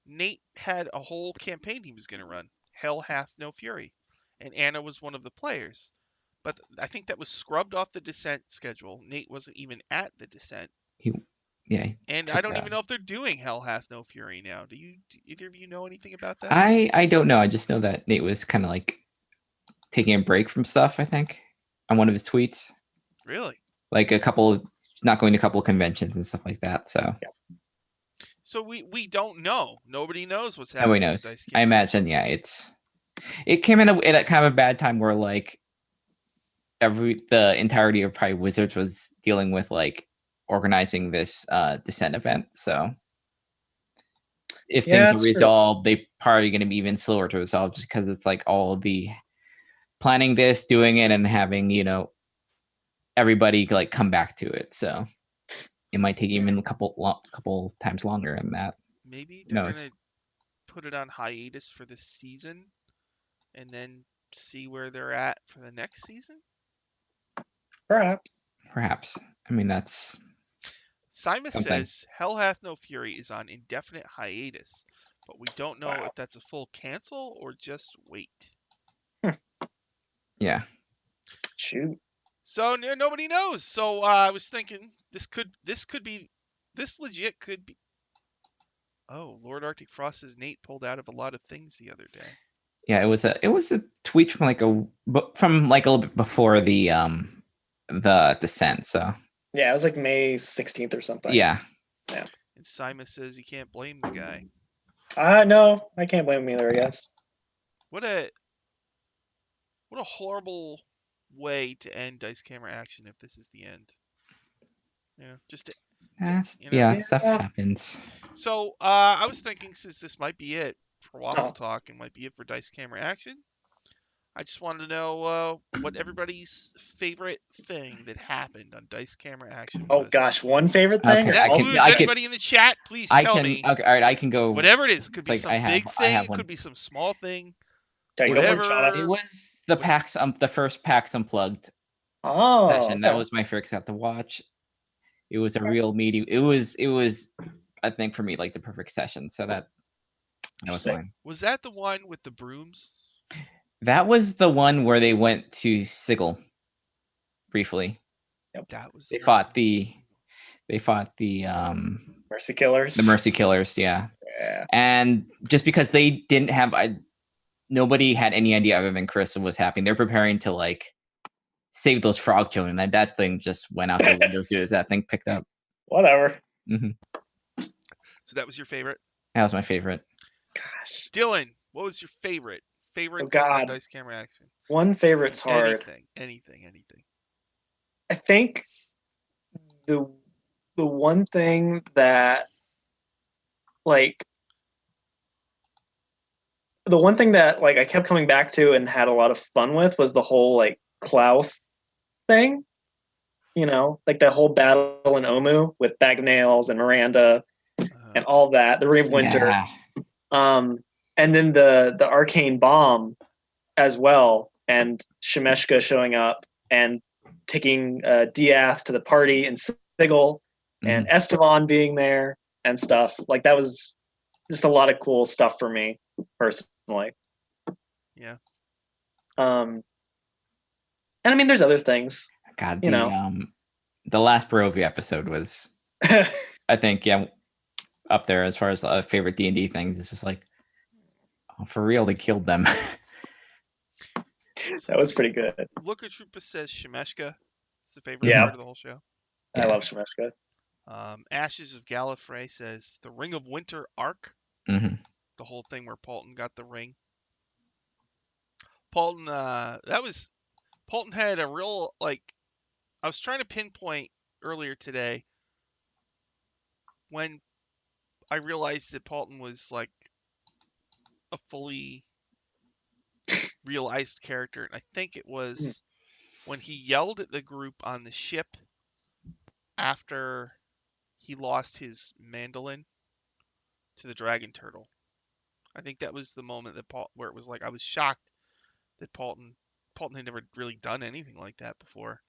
Nate had a whole campaign he was going to run. Hell Hath No Fury. And Anna was one of the players. But I think that was scrubbed off the Descent schedule. Nate wasn't even at the Descent. And I don't even know if they're doing Hell Hath No Fury now. Do either of you know anything about that? I don't know. I just know that Nate was kind of like taking a break from stuff, I think, on one of his tweets. Really? Like not going to a couple of conventions and stuff like that. So. Yeah. So we don't know. Nobody knows what's happening. Nobody knows. I imagine, it came in at kind of a bad time where like the entirety of probably Wizards was dealing with like organizing this Descent event. So if things are resolved, they probably going to be even slower to resolve, just because it's like all the planning this, doing it, and having everybody like come back to it. So it might take even a couple times longer than that. Maybe they're going to put it on hiatus for this season and then see where they're at for the next season? Perhaps. I mean, that's... Simon says Hell Hath No Fury is on indefinite hiatus, but we don't know if that's a full cancel or just wait. Yeah. Shoot. So nobody knows. So I was thinking this legit could be. Oh, Lord Arctic Frost says Nate pulled out of a lot of things the other day. Yeah, it was a tweet from a little bit before the Descent. So yeah, it was like May 16th or something. Yeah. And Simon says you can't blame the guy. No, I can't blame him either. I guess. What a horrible way to end dice camera action if this is the end. Just stuff happens. So I was thinking, since this might be it for Waffle Talk and might be it for dice camera action, I just wanted to know what everybody's favorite thing that happened on dice camera action was. Oh gosh, one favorite thing? Okay. Anybody in the chat, please tell me. Okay, all right, I can go. Whatever it is, could be some big thing, it could be some small thing. Whatever. It was the PAX, the first PAX Unplugged session. That was my first to watch. It was a real meeting. It was, I think, for me, like the perfect session. So that was mine. Was that the one with the brooms? That was the one where they went to Sigil briefly. Yep. That was they fought the Mercy Killers. The Mercy Killers, yeah. And just because they didn't have, nobody had any idea other than Chris was happening. They're preparing to like save those frog children, and that thing just went out the window as soon as that thing picked up. Whatever. So that was your favorite? That was my favorite. Gosh. Dylan, what was your favorite thing on Dice Camera Action? One favorite's hard. Anything. I think the one thing that like I kept coming back to and had a lot of fun with was the whole like Klauth thing. You know, like the whole battle in Omu with Bag of Nails and Miranda and all that, the Ring of Winter. Yeah. And then the arcane bomb as well, and Shemeshka showing up and taking Diath to the party, and Sigil and Esteban being there and stuff. Like that was just a lot of cool stuff for me personally. Yeah. And I mean, there's other things. God, the last Barovia episode was, I think, up there as far as favorite D&D things. It's just like, oh, for real, they killed them. That was pretty good. Looker Trooper says Shemeshka is the favorite part of the whole show. I love Shemeshka. Ashes of Gallifrey says the Ring of Winter arc. The whole thing where Paulton got the ring. Paulton had a real, like, I was trying to pinpoint earlier today when I realized that Paulton was like a fully realized character. And I think it was when he yelled at the group on the ship after he lost his mandolin to the dragon turtle. I think that was the moment where it was like I was shocked that Paulton had never really done anything like that before.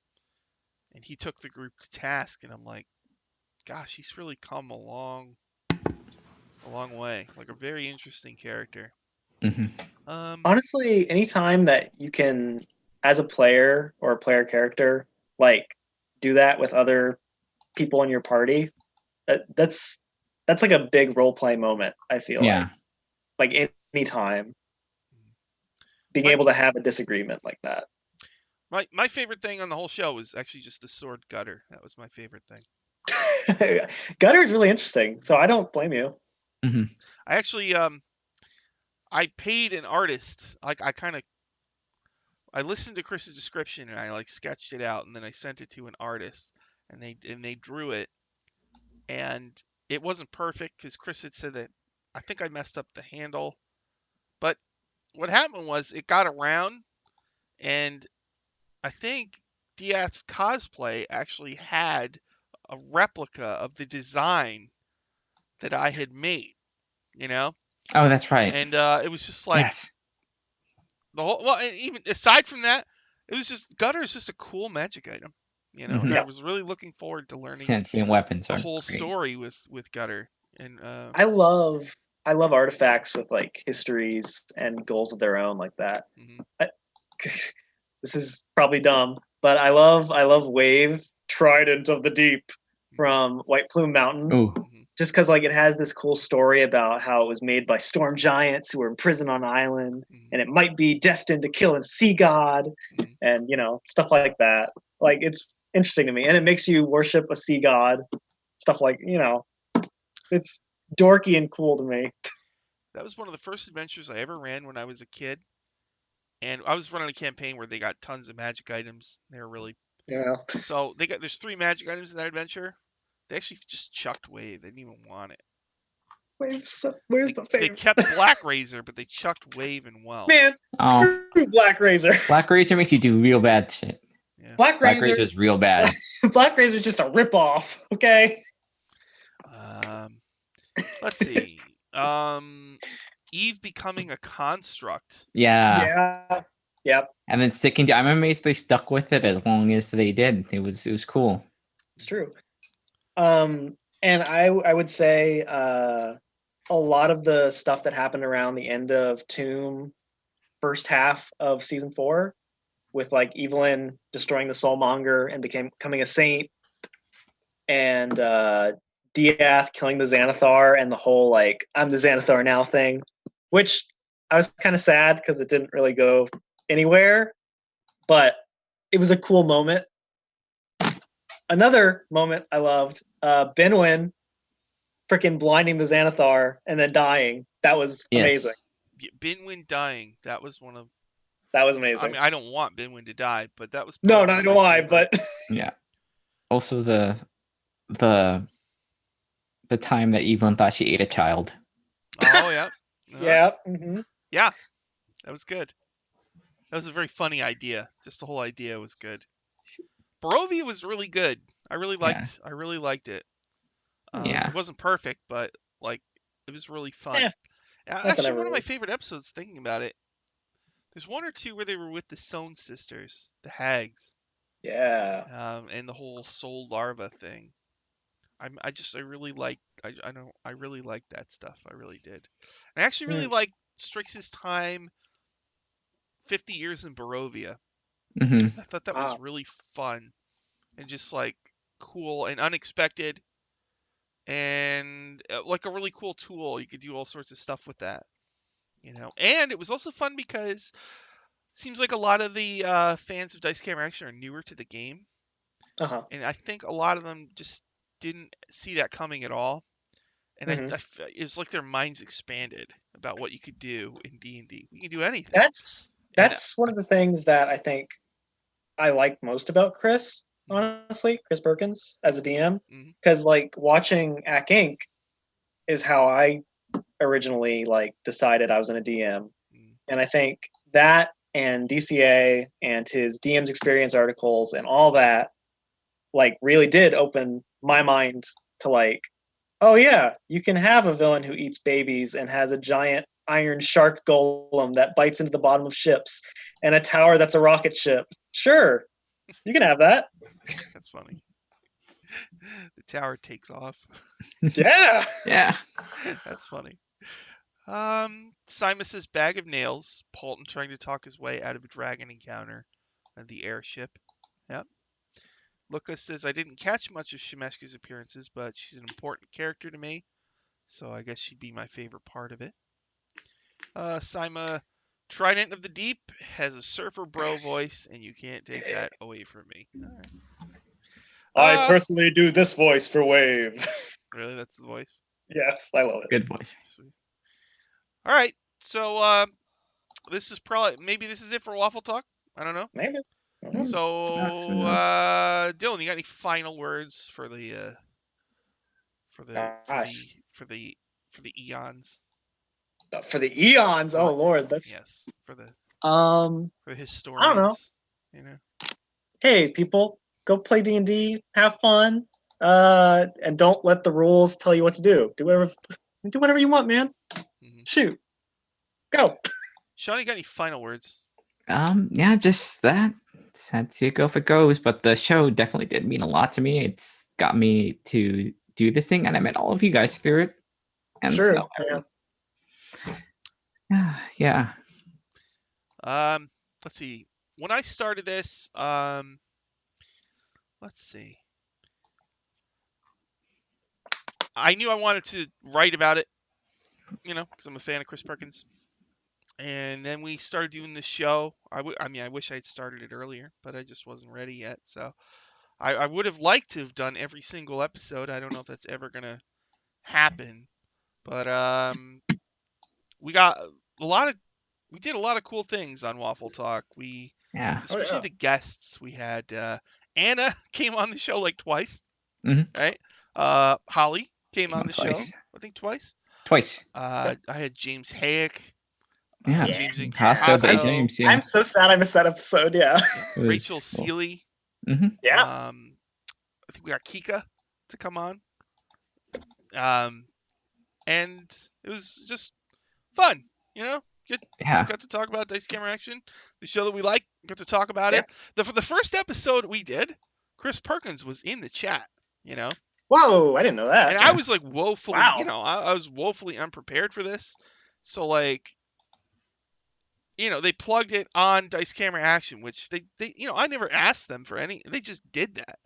And he took the group to task, and I'm like, gosh, he's really come a long way. Like a very interesting character. Honestly, anytime that you can, as a player or a player character, like do that with other people in your party, that's like a big role play moment. I feel like anytime being able to have a disagreement like that. My favorite thing on the whole show was actually just the sword Gutter. That was my favorite thing. Gutter is really interesting, so I don't blame you. I actually I paid an artist. Like I listened to Chris's description and I like sketched it out, and then I sent it to an artist, and they drew it, and it wasn't perfect because Chris had said that I think I messed up the handle, but what happened was it got around, and I think Diath's cosplay actually had a replica of the design that I had made, you know? Oh, that's right. And it was just like the whole. Well, and even aside from that, it was just Gutter is just a cool magic item, you know. And I was really looking forward to learning sentient weapons the whole story with Gutter. And I love artifacts with like histories and goals of their own like that. This is probably dumb, but I love Wave Trident of the Deep from White Plume Mountain. Just because like it has this cool story about how it was made by storm giants who were imprisoned on an island, and it might be destined to kill a sea god, and stuff like that. Like it's interesting to me, and it makes you worship a sea god. Stuff like it's dorky and cool to me. That was one of the first adventures I ever ran when I was a kid. And I was running a campaign where they got tons of magic items. They were really So there's 3 magic items in that adventure. They actually just chucked Wave. They didn't even want it. Where's the favorite? They kept Black Razor, but they chucked Wave and Well. Man, screw Black Razor. Black Razor makes you do real bad shit. Yeah. Black Razor is real bad. Black Razor is just a ripoff. Okay. Let's see. Eve becoming a construct. Yeah. Yep. And then sticking to, I'm amazed they stuck with it as long as they did. It was cool. It's true. And I would say a lot of the stuff that happened around the end of Tomb, first half of season 4, with like Evelyn destroying the Soulmonger and becoming a saint, and Diath killing the Xanathar and the whole like I'm the Xanathar now thing, which I was kind of sad because it didn't really go anywhere, but it was a cool moment. Another moment I loved, Benwyn freaking blinding the Xanathar and then dying. That was amazing. Benwyn dying. That was one of. That was amazing. I mean, I don't want Benwyn to die, but that was no, not do I. But yeah. Also, the time that Evelyn thought she ate a child. Oh yeah. Yeah. Mm-hmm. Yeah, that was good. That was a very funny idea. Just the whole idea was good. Barovia was really good. I really liked it. It wasn't perfect, but like it was really fun. Yeah. Actually, one of my favorite episodes, thinking about it, there's one or two where they were with the Sohn sisters, the hags. Yeah. And the whole soul larva thing. I really like I really liked that stuff. I really did. I actually really liked Strix's time 50 years in Barovia. Mm-hmm. I thought that was really fun and just like cool and unexpected and like a really cool tool. You could do all sorts of stuff with that, you know. And it was also fun because it seems like a lot of the fans of Dice Camera Action are newer to the game. And I think a lot of them just didn't see that coming at all. And it's like their minds expanded about what you could do in D&D. We can do anything. That's one of the things that I think I like most about Chris, honestly, Chris Perkins as a DM, because like watching Ack Inc. is how I originally like decided I was in a DM, and I think that and DCA and his DM's experience articles and all that like really did open my mind to like, oh yeah, you can have a villain who eats babies and has a giant iron shark golem that bites into the bottom of ships and a tower that's a rocket ship. Sure, you can have that. That's funny. The tower takes off. Yeah. Yeah. That's funny. Simus's bag of nails. Paulton trying to talk his way out of a dragon encounter at the airship. Yep. Lucas says, I didn't catch much of Shemeshka's appearances, but she's an important character to me, so I guess she'd be my favorite part of it. Sima, Trident of the Deep has a surfer bro voice, and you can't take that away from me. All right. I personally do this voice for Wave. Really? That's the voice? Yes, I love it. Good voice. Sweet. All right. So this is maybe this is it for Waffle Talk. I don't know. Maybe. So Dylan, you got any final words for the eons? For the eons, oh Lord, that's for the historians. I don't know. You know. Hey, people, go play D&D, have fun, and don't let the rules tell you what to do. Do whatever you want, man. Shoot, go. Sean, you got any final words? Yeah, just that. Had to go if it goes, but the show definitely did mean a lot to me. It's got me to do this thing, and I met all of you guys through it. And true. So, yeah. Let's see. When I started this, let's see. I knew I wanted to write about it, you know, because I'm a fan of Chris Perkins. And then we started doing this show. I wish I had started it earlier, but I just wasn't ready yet. So I would have liked to have done every single episode. I don't know if that's ever going to happen. But we did a lot of cool things on Waffle Talk. Especially the guests. We had Anna came on the show like twice, right? Holly came on the show, I think twice. I had James Hayek. James and James, yeah. I'm so sad I missed that episode. Yeah. Rachel Seeley. Yeah. I think we got Kika to come on. And it was just fun, you know. Just got to talk about Dice Camera Action, the show that we like. Got to talk about it. For the first episode we did, Chris Perkins was in the chat, you know. Whoa, I didn't know that. And I was like woefully, you know, I was woefully unprepared for this. So like, they plugged it on Dice Camera Action, which they I never asked them for any. They just did that.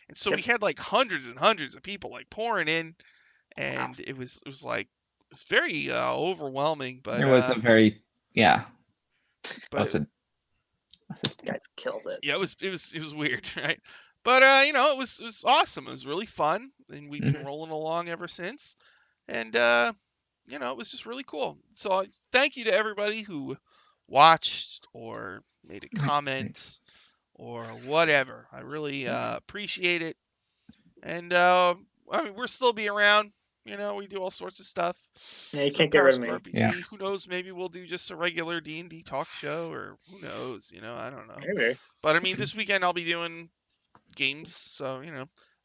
And so we had like hundreds and hundreds of people like pouring in, and it was very overwhelming. But it was a very but guys killed it. Yeah, it was weird, right? But it was awesome. It was really fun, and we've been rolling along ever since. And it was just really cool. So thank you to everybody who watched or made a comment or whatever. I really appreciate it. And I mean, we'll still be around. We do all sorts of stuff. Yeah, you can't get rid of me. RPG. Yeah. Who knows? Maybe we'll do just a regular D&D talk show, or who knows? I don't know. Maybe. But I mean, this weekend I'll be doing games. So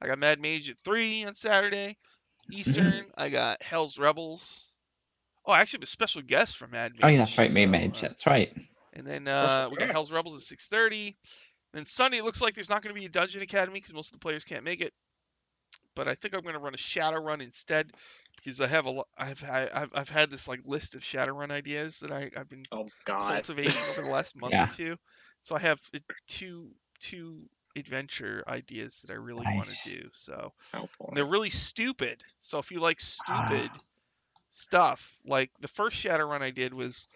I got Mad Mage at 3 on Saturday Eastern. I got Hell's Rebels. Oh, I actually have a special guest from Mad Mage. Oh, yeah, that's right, Mage. That's right. And then we got Hell's Rebels at 6:30. Then Sunday, it looks like there's not going to be a Dungeon Academy because most of the players can't make it. But I think I'm going to run a Shadowrun instead because I've had this like list of Shadowrun ideas that I've been cultivating over the last month or two. So I have two adventure ideas that I really want to do. So they're really stupid. So if you like stupid stuff, like the first Shadowrun I did was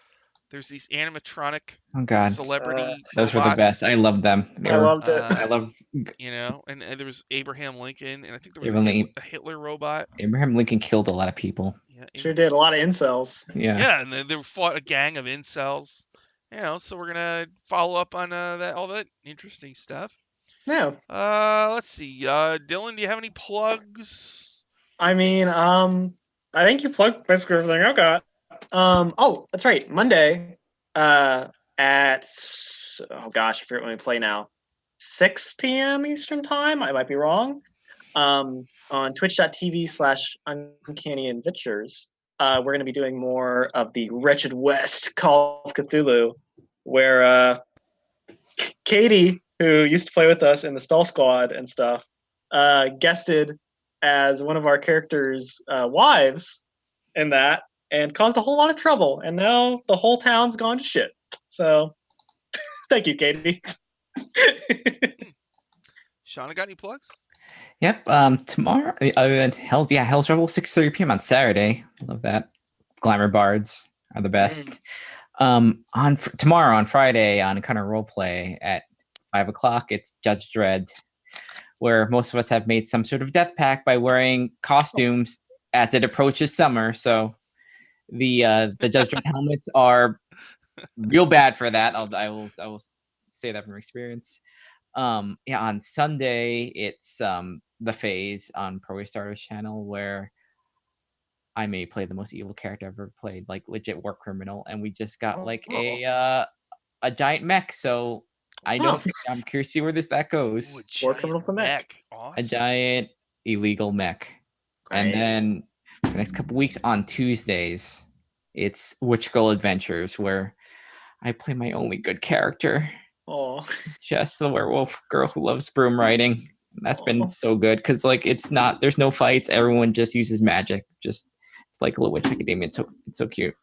there's these animatronic celebrity those were the best. I loved them. I loved it. I loved and there was Abraham Lincoln, and I think there was a Hitler robot. Abraham Lincoln killed a lot of people. Yeah, sure did. A lot of incels. Yeah, and then they fought a gang of incels. So we're gonna follow up on all that interesting stuff. Yeah. Let's see. Dylan, do you have any plugs? I mean, I think you plugged basically everything I got. Oh, that's right. Monday, at I forget when we play now. 6 p.m. Eastern time. I might be wrong. On twitch.tv/Uncanny Adventures, we're going to be doing more of the Wretched West Call of Cthulhu, where Katie, who used to play with us in the Spell Squad and stuff, guested as one of our characters' wives in that, and caused a whole lot of trouble. And now the whole town's gone to shit. So, thank you, Katie. Shauna, got any plugs? Yep. Tomorrow, Hell's Rebels 6:30 p.m. on Saturday. Love that. Glamour Bards are the best. Tomorrow on Friday on Encounter Roleplay at 5:00, it's Judge Dredd, where most of us have made some sort of death pact by wearing costumes as it approaches summer. So the Judge Dredd helmets are real bad for that. I will say that from experience. On Sunday it's the Phase on Pro Restarter's channel, where I may play the most evil character I've ever played, like legit war criminal, and we just got like a giant mech. So I'm curious to see where that goes. War criminal for mech. Awesome. A giant illegal mech. Nice. And then for the next couple weeks on Tuesdays, it's Witch Girl Adventures, where I play my only good character. Oh, Jess, the werewolf girl who loves broom riding. And that's been so good because like there's no fights. Everyone just uses magic. It's like a little witch academia. It's so cute.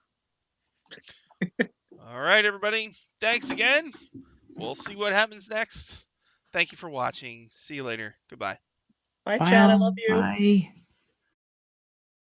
All right, everybody. Thanks again. We'll see what happens next. Thank you for watching. See you later. Goodbye. Bye, Chad. I love you. Bye.